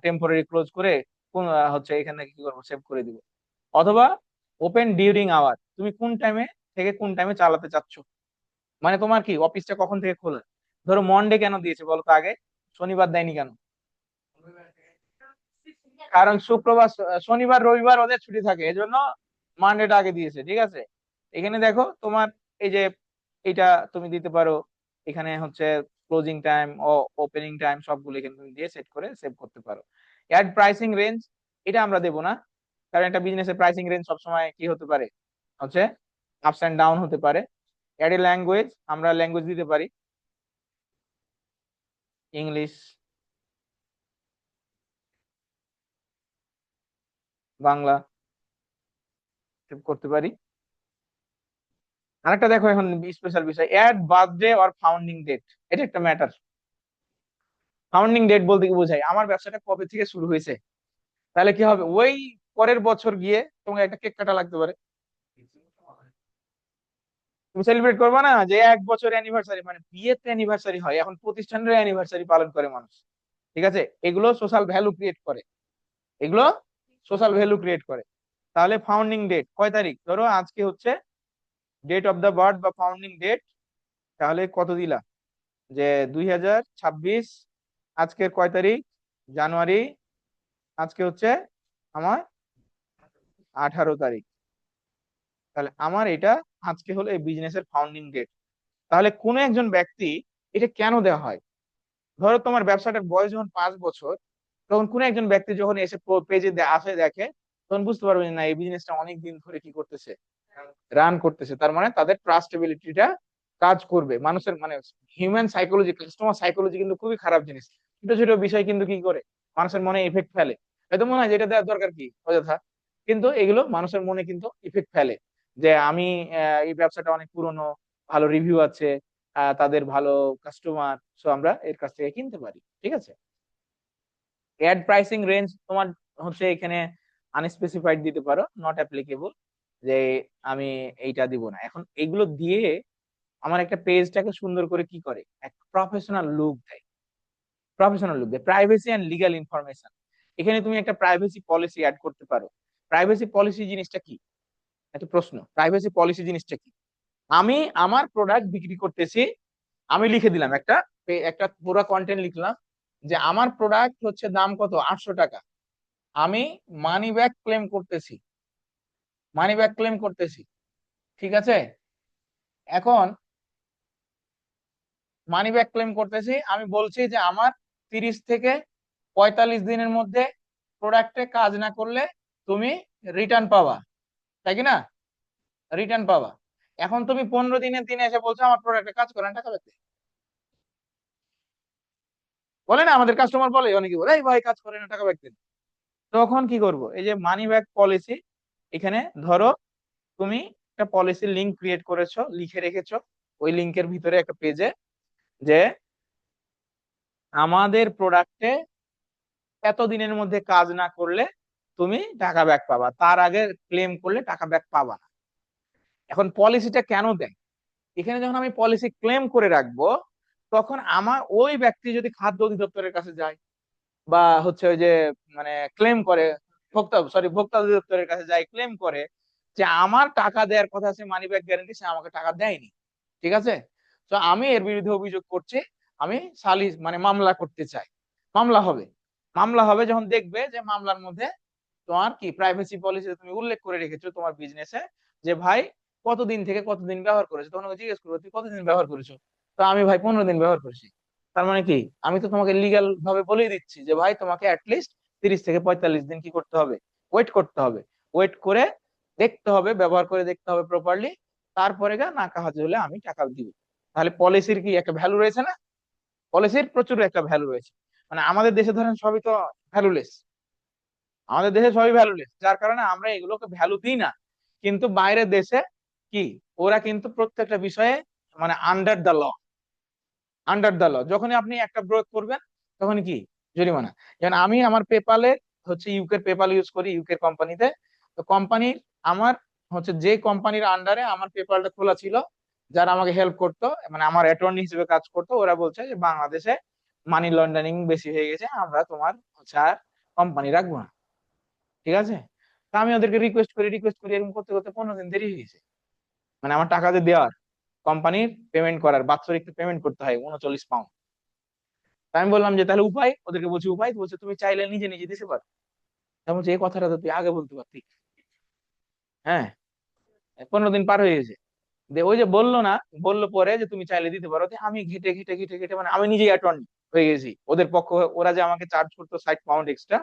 টেম্পোরারি ক্লোজ করে হচ্ছে এখানে কি করবো, সেভ করে দিব। অথবা ওপেন ডিউরিং আওয়ার, তুমি কোন টাইমে থেকে কোন টাইমে চালাতে চাচ্ছ, মানে তোমার কি অফিসটা কখন থেকে খোলা। ধরো মন্ডে কেন দিয়েছে বলো তো আগে, শনিবার দেয়নি কেন? কারণ শুক্রবার শনিবার রবিবার ওদের ছুটি থাকে, এজন্য মানডেটা আগে দিয়েছে, ঠিক আছে। এখানে দেখো তোমার এই যে এটা তুমি দিতে পারো, এখানে হচ্ছে ক্লোজিং টাইম ও ওপেনিং টাইম সবগুলো এখানে তুমি দিয়ে সেট করে সেভ করতে পারো। অ্যাড প্রাইসিং রেঞ্জ, এটা আমরা দেবো না, কারণ একটা বিজনেসের প্রাইসিং রেঞ্জ সবসময় কি হতে পারে, হচ্ছে আপস এন্ড ডাউন হতে পারে। অ্যাড এ ল্যাঙ্গুয়েজ, আমরা ল্যাঙ্গুয়েজ দিতে পারি, ইংলিশ, বাংলা সেভ করতে পারি। আরেকটা দেখো এখন স্পেশাল বিষয়, add birthday or founding date, এটা একটা ম্যাটার। ফাউন্ডিং ডেট বলতে কি বোঝায়, আমার ব্যবসাটা কবে থেকে শুরু হয়েছে, তাহলে কি হবে, ওই পরের বছর গিয়ে তোমাকে একটা কেক কাটা লাগতে পারে। তুমি সেলিব্রেট করবে না যে 1 বছর অ্যানিভার্সারি, মানে বিয়েতে অ্যানিভার্সারি হয়, এখন প্রতিষ্ঠানের অ্যানিভার্সারি পালন করে মানুষ, ঠিক আছে। এগুলো সোশ্যাল ভ্যালু ক্রিয়েট করে, এগুলো সোশ্যাল ভ্যালু ক্রিয়েট করে। তাহলে ফাউন্ডিং ডেট কয় তারিখ, ধরো আজকে হচ্ছে ডেট অফ দা বার্থ বা ফাউন্ডিং ডেট, তাহলে কত দিলা, যে 2026, আজকের কয় তারিখ, জানুয়ারি, আজকে হচ্ছে আমার 18 তারিখ, তাহলে আমার এটা আজকে হলো এই বিজনেসের ফাউন্ডিং ডেট। তাহলে কোন একজন ব্যক্তি, এটা কেন দেওয়া হয়, ধরো তোমার ব্যবসাটার বয়স যখন 5 বছর, তখন কোন একজন ব্যক্তি যখন এসে পেজে আসে দেখে, তখন বুঝতে পারবে যে না, এই বিজনেসটা অনেক দিন ধরে কি করতেছে, রান করতেছে, তার মানে তাদের ট্রাস্টেবিলিটিটা কাজ করবে। মানুষের মানে হিউম্যান সাইকোলজি, কাস্টমার সাইকোলজি কিন্তু খুবই খারাপ জিনিস। ছোট ছোট বিষয় কিন্তু কি করে মানুষের মনে ইফেক্ট ফেলে, হয়তো মনে হয় যে এটা দেওয়ার দরকার কি অযথা, কিন্তু এগুলো মানুষের মনে কিন্তু ইফেক্ট ফেলে। যে আমি এই ব্যবসাটা অনেক পুরনো, ভালো রিভিউ আছে, তাদের ভালো কাস্টমার, সো আমরা এর কাছ থেকে কিনতে পারি, ঠিক আছে। অ্যাড প্রাইসিং রেঞ্জ তোমার হচ্ছে এখানে আনস্পেসিফাইড দিতে পারো, নট অ্যাপ্লিকেবল, যে আমি এইটা দিব না। এখন এগুলো দিয়ে আমার একটা পেজটাকে সুন্দর করে কি করে, এক প্রফেশনাল লুক দেয়, প্রফেশনাল লুক দেয়। প্রাইভেসি এন্ড লিগ্যাল ইনফরমেশন, এখানে তুমি একটা প্রাইভেসি পলিসি অ্যাড করতে পারো। প্রাইভেসি পলিসি জিনিসটা কি, একটা প্রশ্ন, প্রাইভেসি পলিসি জিনিসটা কি? আমি আমার প্রোডাক্ট বিক্রি করতেছি, আমি লিখে দিলাম একটা একটা পুরো কন্টেন্ট লিখলাম যে আমার প্রোডাক্ট হচ্ছে দাম কত, 800 টাকা, আমি মানি ব্যাক ক্লেম করতেছি, মানি ব্যাক ক্লেম করতেছি, ঠিক আছে। এখন মানি ব্যাক ক্লেম করতেছি, আমি বলছি যে আমার 30 থেকে 45 দিনের মধ্যে প্রোডাক্টে কাজ না করলে তুমি রিটার্ন পাবা, তাই কি না, রিটার্ন পাবা। এখন তুমি 15 দিনের দিনে এসে বলছো আমার প্রোডাক্টে কাজ করেন, টাকা পেতে বলে না, আমাদের কাস্টমার বলে, অনেকে বলে এই ভাই কাজ করে না, টাকা ব্যাক দেন। তখন কি করব, এই যে মানি ব্যাক পলিসি, এখানে ধরো তুমি একটা পলিসি লিংক ক্রিয়েট করেছো, লিখে রেখেছো ওই লিংকের ভিতরে একটা পেজে, যে আমাদের প্রোডাক্টে এত দিনের মধ্যে কাজ না করলে তুমি টাকা ব্যাক পাবা, তার আগে ক্লেম করলে টাকা ব্যাক পাবা না। এখন পলিসিটা কেন দেয়, এখানে যখন আমি পলিসি ক্লেম করে রাখবো, তখন আমার ওই ব্যক্তি যদি খাদ্য অধিদপ্তরের কাছে যায়, বা হচ্ছে ওই যে মানে ক্লেম করে, ভোক্তা অধিদপ্তরের কাছে যায়, ক্লেম করে যে আমার টাকা দেওয়ার কথা আছে, মানি ব্যাক গ্যারান্টি, সে আমাকে টাকা দেয়নি, ঠিক আছে। তো আমি এর বিরুদ্ধে অভিযোগ করছি, আমি সালিস মানে মামলা করতে চাই। মামলা হবে, মামলা হবে যখন দেখবে যে মামলার মধ্যে তোমার কি প্রাইভেসি পলিসি তুমি উল্লেখ করে রেখেছো তোমার বিজনেসে, যে ভাই কতদিন থেকে কতদিন ব্যবহার করেছো, তখন ওকে জিজ্ঞেস করবো তুই কতদিন ব্যবহার করেছো, তো আমি ভাই 15 দিন ব্যবহার করেছি। তার মানে কি, আমি তো তোমাকে লিগ্যাল ভাবে বলেই দিচ্ছি যে ভাই তোমাকে অ্যাটলিস্ট 30 থেকে 45 দিন কি করতে হবে, ওয়েট করতে হবে, ওয়েট করে দেখতে হবে, ব্যবহার করে দেখতে হবে প্রপারলি, তারপরে না কাজ হলে আমি টাকা দিব। তাহলে পলিসির কি একটা ভ্যালু রয়েছে না? পলিসির প্রচুর একটা ভ্যালু রয়েছে। মানে আমাদের দেশে ধরেন সবই তো ভ্যালুলেস, আমাদের দেশে সবই ভ্যালুলেস, যার কারণে আমরা এগুলোকে ভ্যালু দিই না। কিন্তু বাইরের দেশে কি, ওরা কিন্তু প্রত্যেকটা বিষয়ে মানে under the law, under the law. যখনই আপনি একটা প্রয়োগ করবেন তখন কি জরিমানা। যেমন আমি আমার পেপালে হচ্ছে ইউকের পেপাল ইউজ করি, ইউকের কোম্পানিতে। তো কোম্পানির আমার হচ্ছে যে কোম্পানির আন্ডারে আমার পেপালটা খোলা ছিল, যারা আমাকে হেল্প করতো মানে আমার অ্যাটর্নি হিসেবে কাজ করতো, ওরা বলছে যে বাংলাদেশে মানি লন্ডারিং বেশি হয়ে গেছে, আমরা তোমার হচ্ছে আর কোম্পানি রাখবো না। ঠিক আছে, তা আমি ওদেরকে রিকোয়েস্ট করি এরকম করতে করতে 15 দিন দেরি হয়ে গেছে। মানে আমার টাকা যে দেওয়ার, কোম্পানির পেমেন্ট করার বাৎসরিক পেমেন্ট করতে হয় 39 পাউন্ড। তা আমি বললাম যে তাহলে উপায়, ওদেরকে বলছি উপায়, তো বলছে তুমি চাইলে নিজে নিজে দিতে পারো। তা বলছে এই কথাটা তো তুই আগে বলতে পারতি। হ্যাঁ, 15 দিন পার হয়ে গেছে। ওই যে বললো না, বললো পরে যে তুমি চাইলে দিতে পারো, তো আমি ঘেটে মানে আমি নিজেই অ্যাটর্নি হয়ে গেছি ওদের পক্ষ হয়ে। ওরা যে আমাকে চার্জ করতো 60 পাউন্ড এক্সট্রা,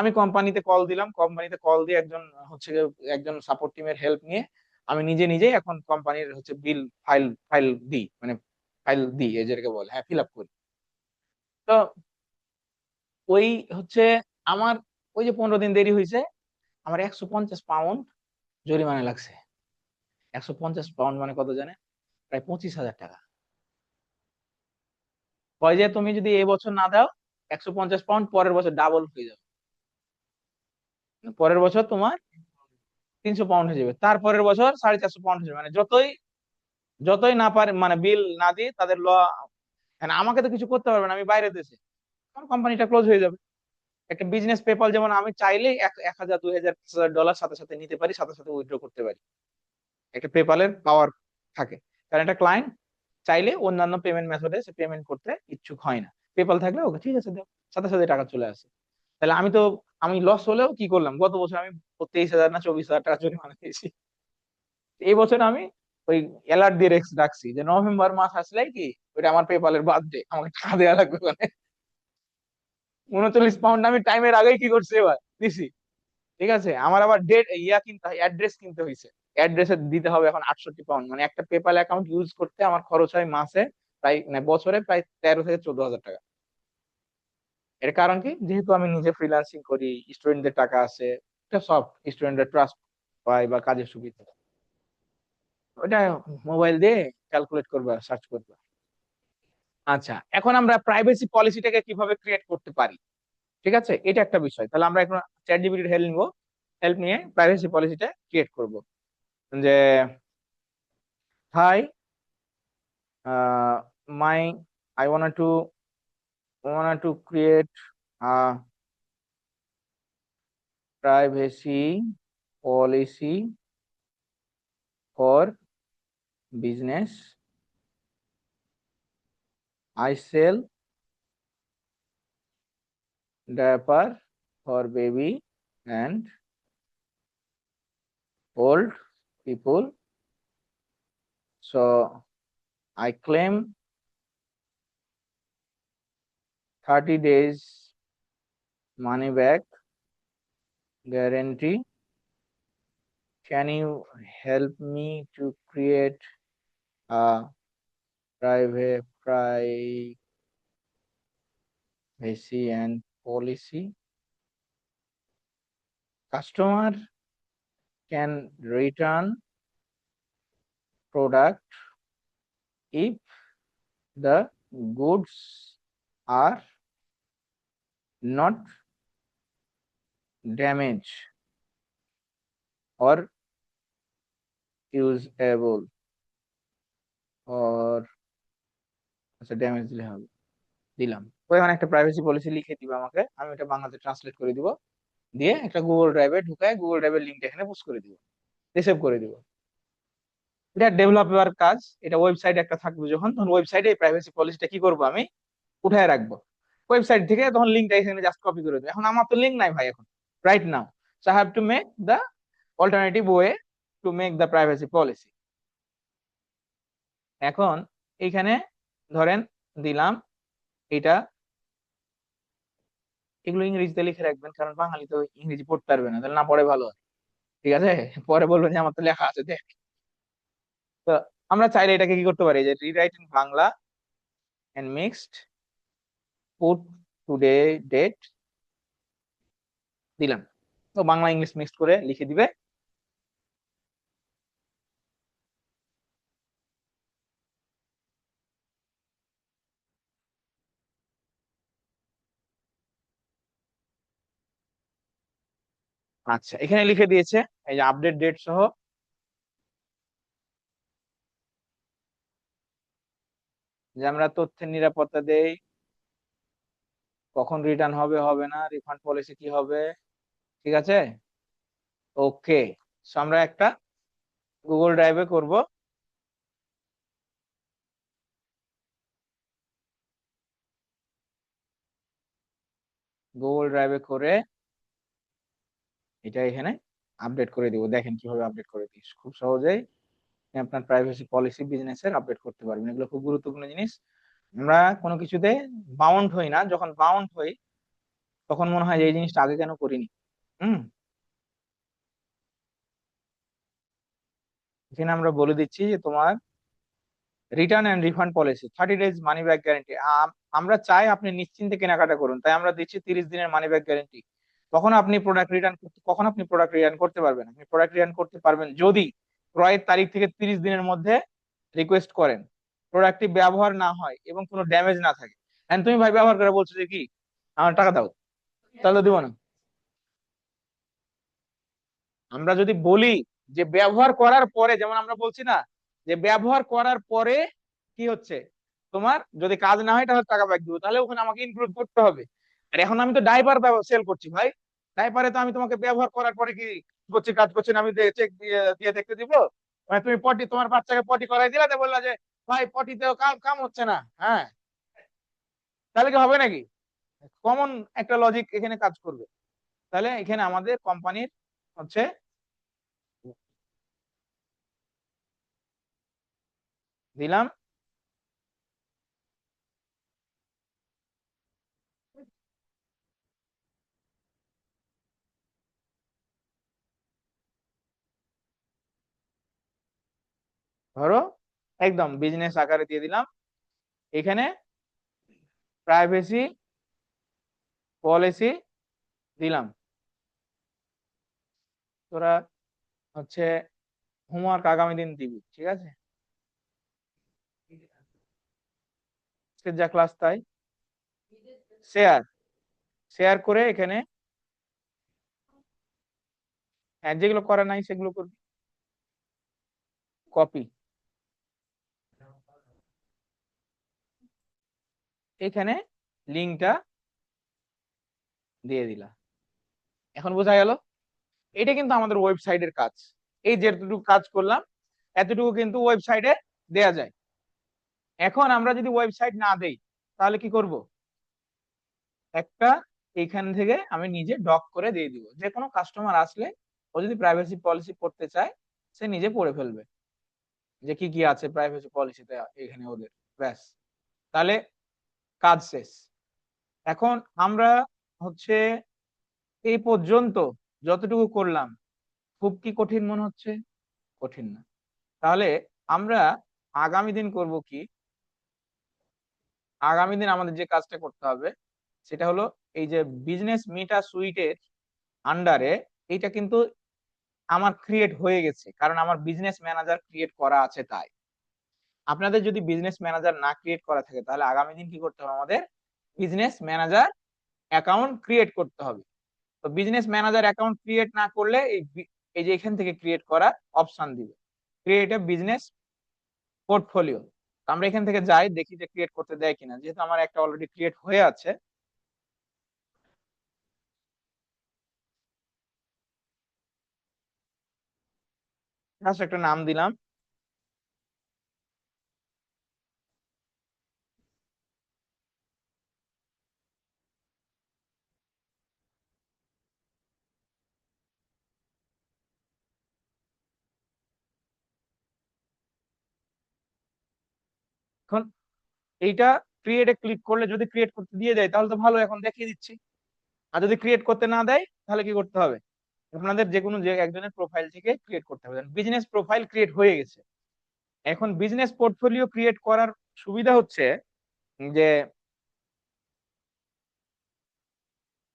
আমি কোম্পানিতে কল দিলাম, কোম্পানিতে কল দিয়ে একজন হচ্ছে একজন সাপোর্ট টিমের হেল্প নিয়ে আমি নিজে নিজেই এখন কোম্পানির হচ্ছে বিল ফাইল ফাইল দিই, মানে ফাইল দিই এদেরকে বলে, হ্যাঁ ফিল আপ করি। তো ওই হচ্ছে আমার ওই যে 15 দিন দেরি হয়েছে, আমার 150 পাউন্ড জরিমানা লাগছে। 150 পাউন্ড মানে কত জানে? প্রায় 25,000 টাকা। হয় যে তুমি যদি এই বছর না দাও 150 পাউন্ড, পরের বছর ডাবল হয়ে যাবে। পরের বছর তোমার 300 পাউন্ড হয়ে যাবে, তারপরের বছর 450 পাউন্ড হয়ে যাবে। মানে যতই যতই না পারে মানে বিল না দিয়ে তাদের ল, মানে আমাকে তো কিছু করতে পারবে না, আমি বাইরে দেশে, আমার কোম্পানিটা ক্লোজ হয়ে যাবে। একটা বিজনেস পেপাল যেমন আমি চাইলেই 1,000 2,000 ডলার সাথে সাথে নিতে পারি, সাথে সাথে উইথড্র করতে পারি। একটা পেপালের পাওয়ার থাকে, কারণ একটা ক্লায়েন্ট চাইলে অন্যান্য পেমেন্ট মেথডে সে পেমেন্ট করতে ইচ্ছুক হয় না, পেপাল থাকলে ওকে ঠিক আছে দাও, সাথে সাথে টাকা চলে আসে। তাহলে আমি লস হলেও কি করলাম, গত বছর আমি 23,000 না 24,000 টাকা জরিমানা দিয়েছি। এই বছর আমি ওই অ্যালার্ট দিয়ে রাখছি যে নভেম্বর মাস আসলেই কি ওইটা আমার পেপালের বার্থডে, আমাকে টাকা দেওয়া লাগবে। মানে 39 পাউন্ড আমি টাইমের আগেই কি করছি এবার দিছি। ঠিক আছে, আমার আবার ডেট ইয়া কিনতে হয়, অ্যাড্রেস কিনতে হয়েছে, অ্যাড্রেসে দিতে হবে এখন 68 পাউন্ড। মানে একটা পেপাল অ্যাকাউন্ট ইউজ করতে আমার খরচ হয় মাসে প্রায় মানে বছরে প্রায় 13 থেকে 14 হাজার টাকা। এর কারণ কি, যেহেতু আমি নিজে ফ্রিল্যান্সিং করি, স্টুডেন্টদের টাকা আছে, এটা সব স্টুডেন্টদের ট্রাস্ট পায় বা কাজের সুবিধা, ওটা মোবাইল দিয়ে ক্যালকুলেট করবা, সার্চ করবা। আচ্ছা, এখন আমরা প্রাইভেসি পলিসিটাকে কিভাবে ক্রিয়েট করতে পারি, ঠিক আছে, এটা একটা বিষয়। তাহলে আমরা এখন চ্যাট জিপিটির হেল্প নিবো, হেল্প নিয়ে প্রাইভেসি পলিসিটা ক্রিয়েট করব। যে high, my I wanted to create a privacy policy for business. I sell diaper for baby and old people. So I claim 30 days money back guarantee. Can you help me to create a privacy and policy? Customer can return product if the goods are not damaged or usable or আচ্ছা damage দিলে হবে, দিলাম। ওইখানে একটা privacy policy লিখে দিবে আমাকে, আমি এটা বাংলাতে ট্রান্সলেট করে দিব, দিয়ে একটা গুগল ড্রাইভে ঢুকায় গুগল ড্রাইভের লিঙ্কটা এখানে পোস্ট করে দিব, সেভ করে দিব। এটা ডেভেলপার কাজ, এটা ওয়েবসাইট একটা থাকবে যখন, তখন ওয়েবসাইটে এই প্রাইভেসি পলিসিটা কি করবো আমি উঠায় রাখবো ওয়েবসাইট থেকে, তখন লিঙ্কটা এখানে জাস্ট কপি করে দেবো। এখন আমার তো লিঙ্ক নাই ভাই এখন, right now, so I have to make the alternative way to make the privacy policy. এখন এইখানে ধরেন দিলাম এটা, এগুলো ইংরেজিতে লিখে রাখবেন, কারণ বাঙালি তো ইংরেজি পড়তে পারবে না, তাহলে না পড়ে ভালো হয়। ঠিক আছে, পরে বলবেন যে আমার তো লেখা আছে দেখ। তো আমরা চাইলে এটাকে কি করতে পারি, যে rewrite in Bangla and mixed, put today date দিলাম। তো বাংলা ইংলিশ মিক্সড করে লিখে দিবে। আচ্ছা, এখানে লিখে দিয়েছে এই যে আপডেট ডেট সহ। যে আমরা তথ্যের নিরাপত্তা দেই, কখন রিটার্ন হবে হবে না, রিফান্ড পলিসি কি হবে, ঠিক আছে। ওকে, সো আমরা একটা গুগল ড্রাইভে করব। গুগল ড্রাইভে করে এটা এখানে আপডেট করে দিব। দেখেন কিভাবে আপডেট করে দিই, খুব সহজেই আপনি আপনার প্রাইভেসি পলিসি বিজনেসের আপডেট করতে পারবেন। এগুলো খুব গুরুত্বপূর্ণ জিনিস। আমরা কোনো কিছুতে বাউন্ড হই না, যখন বাউন্ড হই তখন মনে হয় যে এই জিনিসটা আগে কেন করিনি। হুম, এখানে আমরা বলে দিচ্ছি যে তোমার return and refund policy 30 days money back guarantee. আমরা চাই আপনি নিশ্চিন্তে কেনাকাটা করুন, তাই আমরা দিচ্ছি 30 দিনের মানি ব্যাক গ্যারেন্টি। কখন আপনি প্রোডাক্ট রিটার্ন করতে পারবেন, আপনি প্রোডাক্ট রিটার্ন করতে পারবেন যদি ক্রয়ের তারিখ থেকে 30 দিনের মধ্যে রিকোয়েস্ট করেন, প্রোডাক্টটি ব্যবহার না হয় এবং কোনো ড্যামেজ না থাকে। এন্ড তুমি ভাই ব্যবহার করে বলছো যে কি আমার টাকা দাও, তাহলে দিব না। আমরা যদি বলি যে ব্যবহার করার পরে, যেমন আমরা বলছি না যে ব্যবহার করার পরে কি হচ্ছে, তোমার যদি কাজ না হয় তাহলে টাকা ব্যাক দিব, তাহলে ওখানে আমাকে ইনক্লুড করতে হবে। আর এখন আমি তো ডাইপার সেল করছি ভাই, ডাইপারে তো আমি তোমাকে ব্যবহার করার পরে কি করছি, কাজ করছি না, আমি চেক দিয়ে দিয়ে দেখতে দিব? মানে তুমি পটি, তোমার বাচ্চাকে পটি করাই দিলা, তো বললা যে ভাই পটিতেও কাম কাম হচ্ছে না, হ্যাঁ, তাহলে কি হবে নাকি? কমন একটা লজিক এখানে কাজ করবে। তাহলে এখানে আমাদের কোম্পানির হচ্ছে দিলাম, ধরো একদম বিজনেস আকারে দিয়ে দিলাম এখানে প্রাইভেসি পলিসি দিলাম। তোরা হচ্ছে হোমওয়ার্ক আগামী দিন দিবি, ঠিক আছে, আজকে যা ক্লাস তাই শেয়ার শেয়ার করে এখানে, হ্যাঁ যেগুলো করা নাই সেগুলো করবি, কপি এখানে লিঙ্কটা দিয়ে দিলা। এখন বোঝা গেল, এটা কিন্তু আমাদের ওয়েবসাইটের কাজ। এই যেটুকু কাজ করলাম এতটুকু কিন্তু ওয়েবসাইটে দেয়া যায়। এখন আমরা যদি ওয়েবসাইট না দেই তাহলে কি করব, একটা এইখান থেকে আমি নিজে ডক করে দিয়ে দিব, যে কোনো কাস্টমার আসলে ও যদি প্রাইভেসি পলিসি পড়তে চায় সে নিজে পড়ে ফেলবে যে কি কি আছে প্রাইভেসি পলিসিতে এখানে ওদের, ব্যাস, তাহলে কাজ শেষ। এখন আমরা হচ্ছে এই পর্যন্ত যতটুকু করলাম, খুব কি কঠিন মনে হচ্ছে? কঠিন না। তাহলে আমরা আগামী দিন করব কি, আগামী দিন আমাদের যে কাজটা করতে হবে সেটা হলো এই যে বিজনেস মিটা সুইটের আন্ডারে, এইটা কিন্তু আমার ক্রিয়েট হয়ে গেছে কারণ আমার বিজনেস ম্যানেজার ক্রিয়েট করা আছে। তাই আপনাদের যদি বিজনেস ম্যানেজার না ক্রিয়েট করা থাকে তাহলে আগামী দিন কি করতে হবে, আমাদের বিজনেস ম্যানেজার অ্যাকাউন্ট ক্রিয়েট করতে হবে। তো বিজনেস ম্যানেজার অ্যাকাউন্ট ক্রিয়েট না করলে এই যে এখান থেকে ক্রিয়েট করার অপশন দিবে, ক্রিয়েট এ বিজনেস পোর্টফোলিও। আমরা এখান থেকে যাই দেখি যে ক্রিয়েট করতে দেয় কিনা, যেহেতু আমার একটা অলরেডি ক্রিয়েট হয়ে আছে। জাস্ট একটা নাম দিলাম। এখন এইটা ক্রিয়েটে ক্লিক করলে যদি ক্রিয়েট করতে দিয়ে দেয় তাহলে তো ভালো, এখন দেখিয়ে দিচ্ছি। আর যদি ক্রিয়েট করতে না দেয় তাহলে কি করতে হবে, আপনাদের যে কোনো যে একজনের প্রোফাইল থেকে ক্রিয়েট করতে হবে। বিজনেস প্রোফাইল ক্রিয়েট হয়ে গেছে, এখন বিজনেস পোর্টফোলিও ক্রিয়েট করার সুবিধা হচ্ছে যে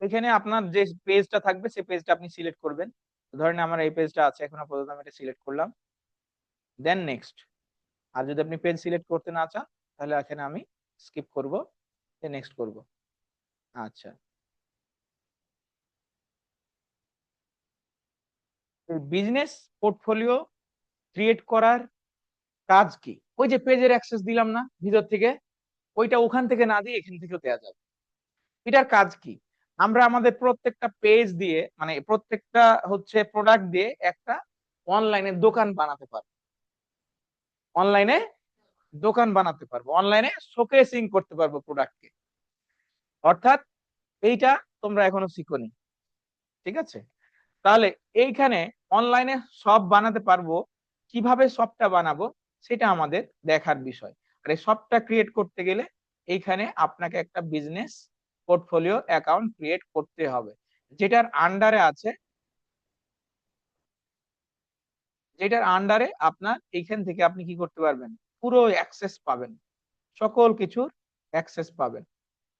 এখানে আপনার যে পেজটা থাকবে সেই পেজটা আপনি সিলেক্ট করবেন। ধরেন আমার এই পেজটা আছে, এখন আপাতত আমি এটা সিলেক্ট করলাম, দেন নেক্সট। আর যদি আপনি পেজ সিলেক্ট করতে না চান তাহলে এখানে আমি স্কিপ করব, নেক্সট করব। আচ্ছা, বিজনেস পোর্টফোলিও ক্রিয়েট করার কাজ কি? ওই যে পেজের অ্যাক্সেস দিলাম না ভিতর থেকে, ওইটা ওখান থেকে না দিয়ে এখান থেকেও দেওয়া যাবে। এটার কাজ কি? আমরা আমাদের প্রত্যেকটা পেজ দিয়ে, মানে প্রত্যেকটা হচ্ছে প্রোডাক্ট দিয়ে একটা অনলাইনে দোকান বানাতে পারবো। অনলাইনে দোকান বানাতে পারবো, অনলাইনে শোকেসিং করতে পারবো প্রোডাক্টকে। অর্থাৎ এইটা তোমরা এখনো শিখোনি, ঠিক আছে? তাহলে এইখানে অনলাইনে সব বানাতে পারবো, কিভাবে সবটা বানাবো সেটা আমাদের দেখার বিষয়। আর এই সবটা ক্রিয়েট করতে গেলে এইখানে আপনাকে একটা বিজনেস পোর্টফোলিও অ্যাকাউন্ট ক্রিয়েট করতে হবে, যেটার আন্ডারে আছে, যেটার আন্ডারে আপনার এইখান থেকে আপনি কি করতে পারবেন, পুরো অ্যাক্সেস পাবেন, সকল কিছুর অ্যাক্সেস পাবেন।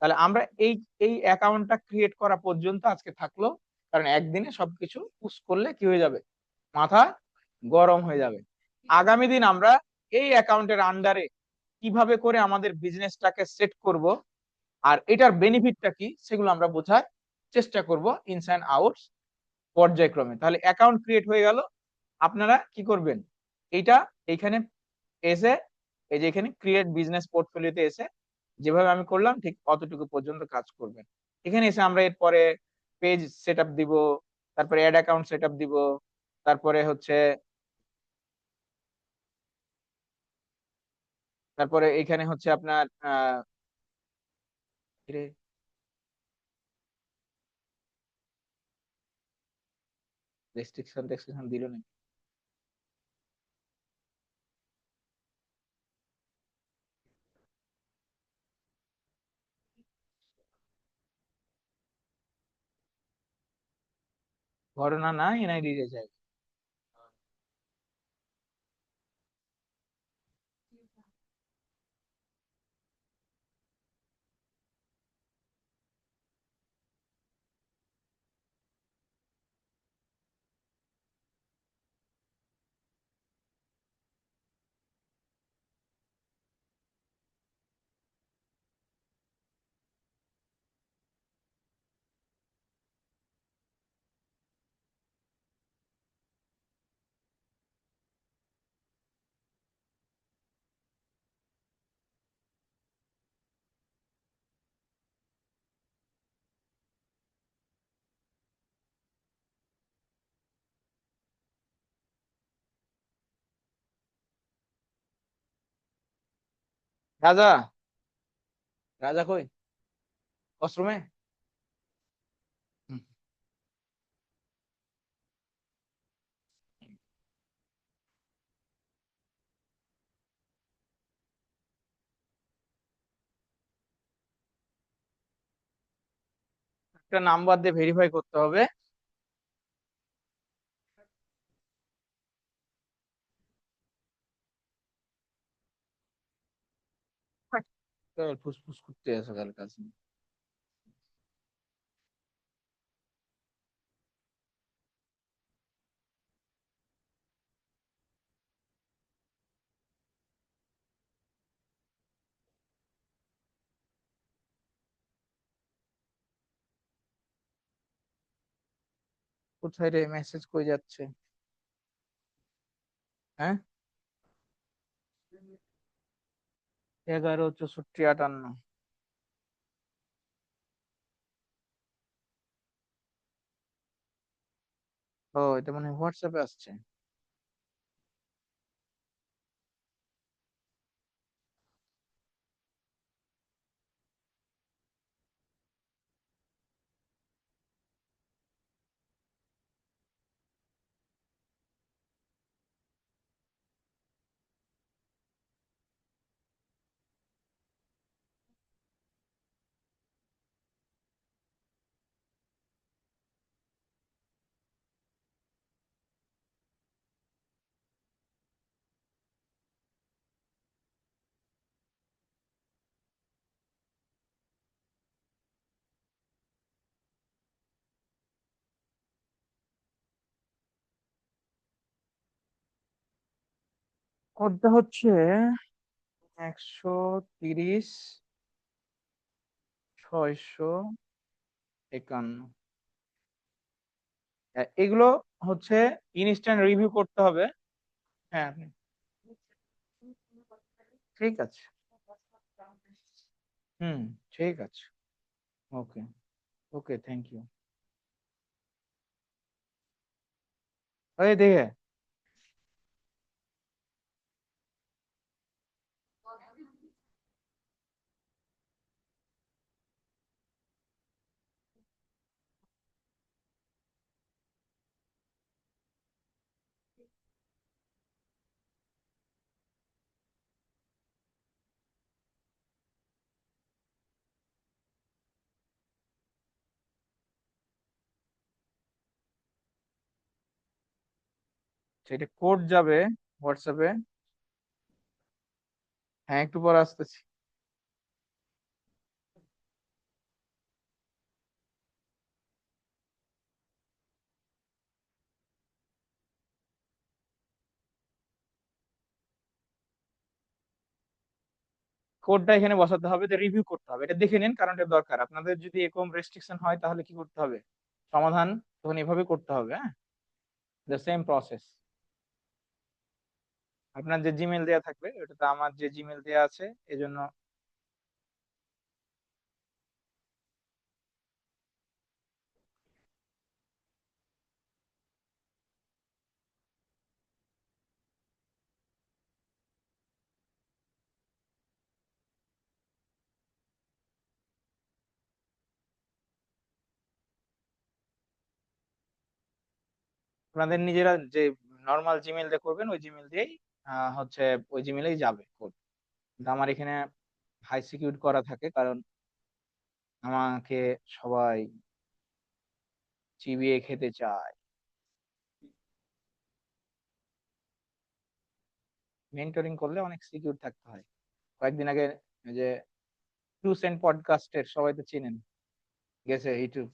তাহলে আমরা এই এই অ্যাকাউন্টটা ক্রিয়েট করা পর্যন্ত আজকে থাকলো, কারণ একদিনে সবকিছু পুশ করলে কি হয়ে যাবে, মাথা গরম হয়ে যাবে। আগামী দিন আমরা এই অ্যাকাউন্টের আন্ডারে কিভাবে করে আমাদের বিজনেসটাকে সেট করব আর এটার বেনিফিটটা কি সেগুলো আমরা বোঝার চেষ্টা করব ইনস অ্যান্ড আউটস পর্যায়ক্রমে। তাহলে অ্যাকাউন্ট ক্রিয়েট হয়ে গেল। আপনারা কি করবেন, এইটা এইখানে এসে, এই যে এখানে ক্রিয়েট বিজনেস পোর্টফোলিওতে এসে যেভাবে আমি করলাম ঠিক অতটুকু পর্যন্ত কাজ করবেন। এখানে এসে আমরা এরপরে পেজ সেটআপ দিব, তারপরে অ্যাড অ্যাকাউন্ট সেটআপ দিব, তারপরে হচ্ছে, তারপরে এখানে হচ্ছে আপনার রেস্ট্রিকশন টেক্সট্রিকশন দিল না, ঘটনা না এনআইডি রে যায়। রাজা, রাজা কই, অশ্রমে? হুম, একটা নাম্বার দিয়ে ভেরিফাই করতে হবে। ফুসফুস করতে আছে কাল কাজ নেই। কোথায় রে, মেসেজ কই যাচ্ছে? হ্যাঁ, 11 64 58। ও, এটা মানে হোয়াটসঅ্যাপে আসছে। কোডটা হচ্ছে 130 651। এগুলো হচ্ছে ইনস্ট্যান্ট রিভিউ করতে হবে। হ্যাঁ ঠিক আছে। হুম, ঠিক আছে। ওকে। ওকে, থ্যাংক ইউ। ওই দেখে সেটা কোড যাবে হোয়াটসঅ্যাপে। হ্যাঁ, একটু পরে আসতেছি। কোডটা এখানে বসাতে হবে, রিভিউ করতে হবে, এটা দেখে নিন কারণ এটা দরকার। আপনাদের যদি এরকম রেস্ট্রিকশন হয় তাহলে কি করতে হবে, সমাধান তখন এভাবে করতে হবে। হ্যাঁ, দ্য সেম প্রসেস। আপনার যে জিমেল দেয়া থাকবে ওটাতে আমার যে জিমেল দেয়া আছে এজন্য আপনাদের নিজেরা যে নর্মাল জিমেল দিয়ে করবেন ওই জিমেল দিয়েই হচ্ছে ওই জিমেলেই যাবে কোড। কিন্তু আমার এখানে হাই সিকিউর করা থাকে কারণ আমাকে সবাই চিবিয়ে খেতে চায়। মেন্টরিং করলে অনেক সিকিউর থাকতে হয়। কয়েকদিন আগে ওই যে টু সেন্ট পডকাস্টের সবাই তো চেনেন, গেছে ইউটিউব।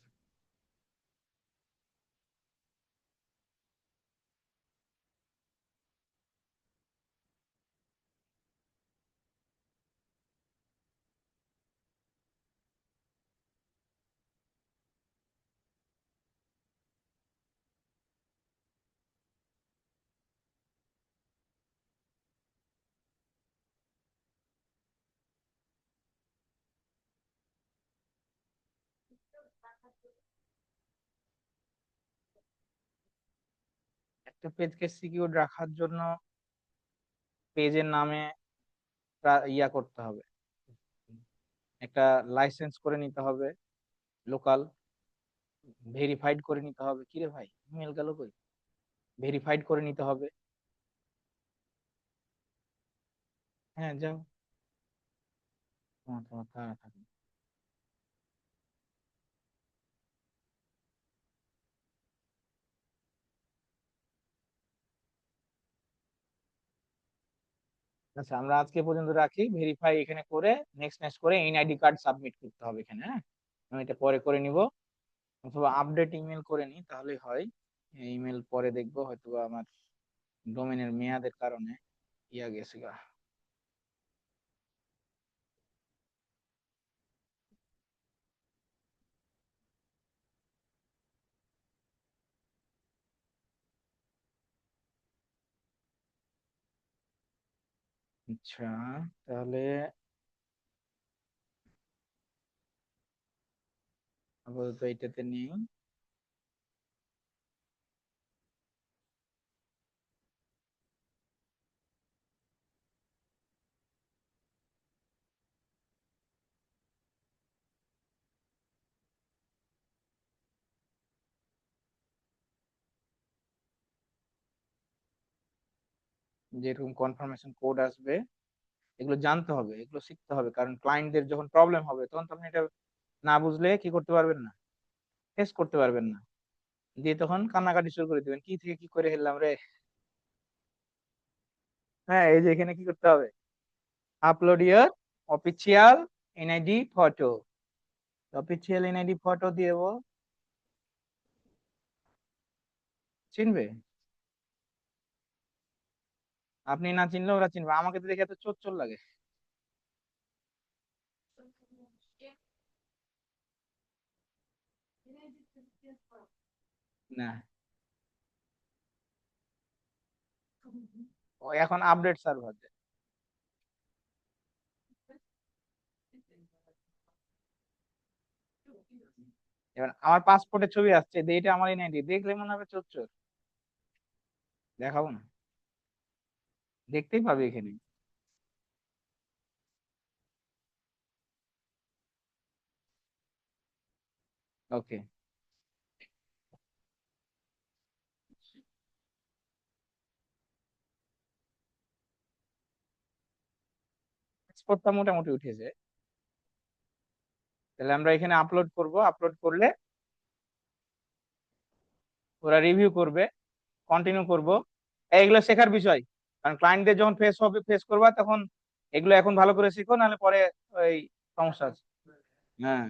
একটা পেজকে সিকিউর রাখার জন্য পেজের নামে ইয়া করতে হবে, একটা লাইসেন্স করে নিতে হবে, লোকাল ভেরিফাইড করে নিতে হবে। কিরে ভাই, ইমেল গেল কই? ভেরিফাইড করে নিতে হবে। হ্যাঁ, যাও। তোমার তাড়া থাকে। আচ্ছা, আমরা আজকে পর্যন্ত রাখি, ভেরিফাই এখানে করে নেক্সট নেক্সট করে এনআইডি কার্ড সাবমিট করতে হবে এখানে। হ্যাঁ, আমি এটা পরে করে নিব, অথবা আপডেট ইমেল করে নিই তাহলেই হয়। ইমেল পরে দেখবো, হয়তো আমার ডোমেনের মেয়াদের কারণে ইয়া গেছে গা। আচ্ছা, তাহলে আপাতত এইটাতে নেই। যেরকম কনফার্মেশন কোড আসবে এগুলো জানতে হবে, এগুলো শিখতে হবে, কারণ ক্লায়েন্টদের যখন প্রবলেম হবে তখন তো আপনি এটা না বুঝলে কি করতে পারবেন না, ফেস করতে পারবেন না, দিয়ে তখন কান্নাকাটি শুরু করে দিবেন, কি থেকে কি করে ফেললাম রে। হ্যাঁ, এই যে এখানে কি করতে হবে, আপলোড ইয়ার official NID photo. Official NID photo দিয়ে চিনবে। আপনি না চিনলে ওরা চিনবে, আমাকে তো দেখে এত চোর চোর লাগে। না, ও এখন আপডেট সার্ভার। এবার আমার পাসপোর্টের ছবি আসছে, এইটা আমার এনআইডি, দেখলে মনে হবে চোর চোর। দেখাবো না, দেখতেই পাবে এখানে। ওকে, পাসপোর্টটা মোটামুটি উঠেছে। তাহলে আমরা এখানে আপলোড করব, আপলোড করলে ওরা রিভিউ করবে, কন্টিনিউ করব। এইগুলো শেখার বিষয়, কারণ ক্লায়েন্টদের যখন ফেস করবা তখন এগুলো এখন ভালো করে শিখো, নাহলে পরে ওই সমস্যা আছে। হ্যাঁ,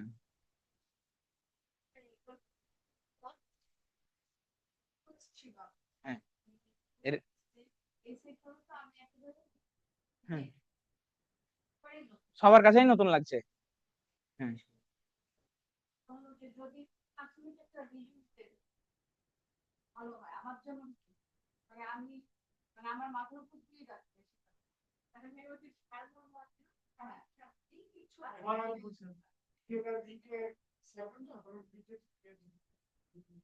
হ্যাঁ, এর হ্যাঁ, সবার কাছেই নতুন লাগছে। হ্যাঁ,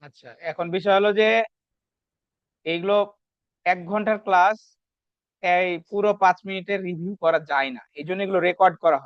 আচ্ছা, এখন বিষয় হলো যে এইগুলো 1 ঘন্টার ক্লাস, এই পুরো 5 মিনিটের রিভিউ করা যায় না, এই জন্য এগুলো রেকর্ড করা হয়।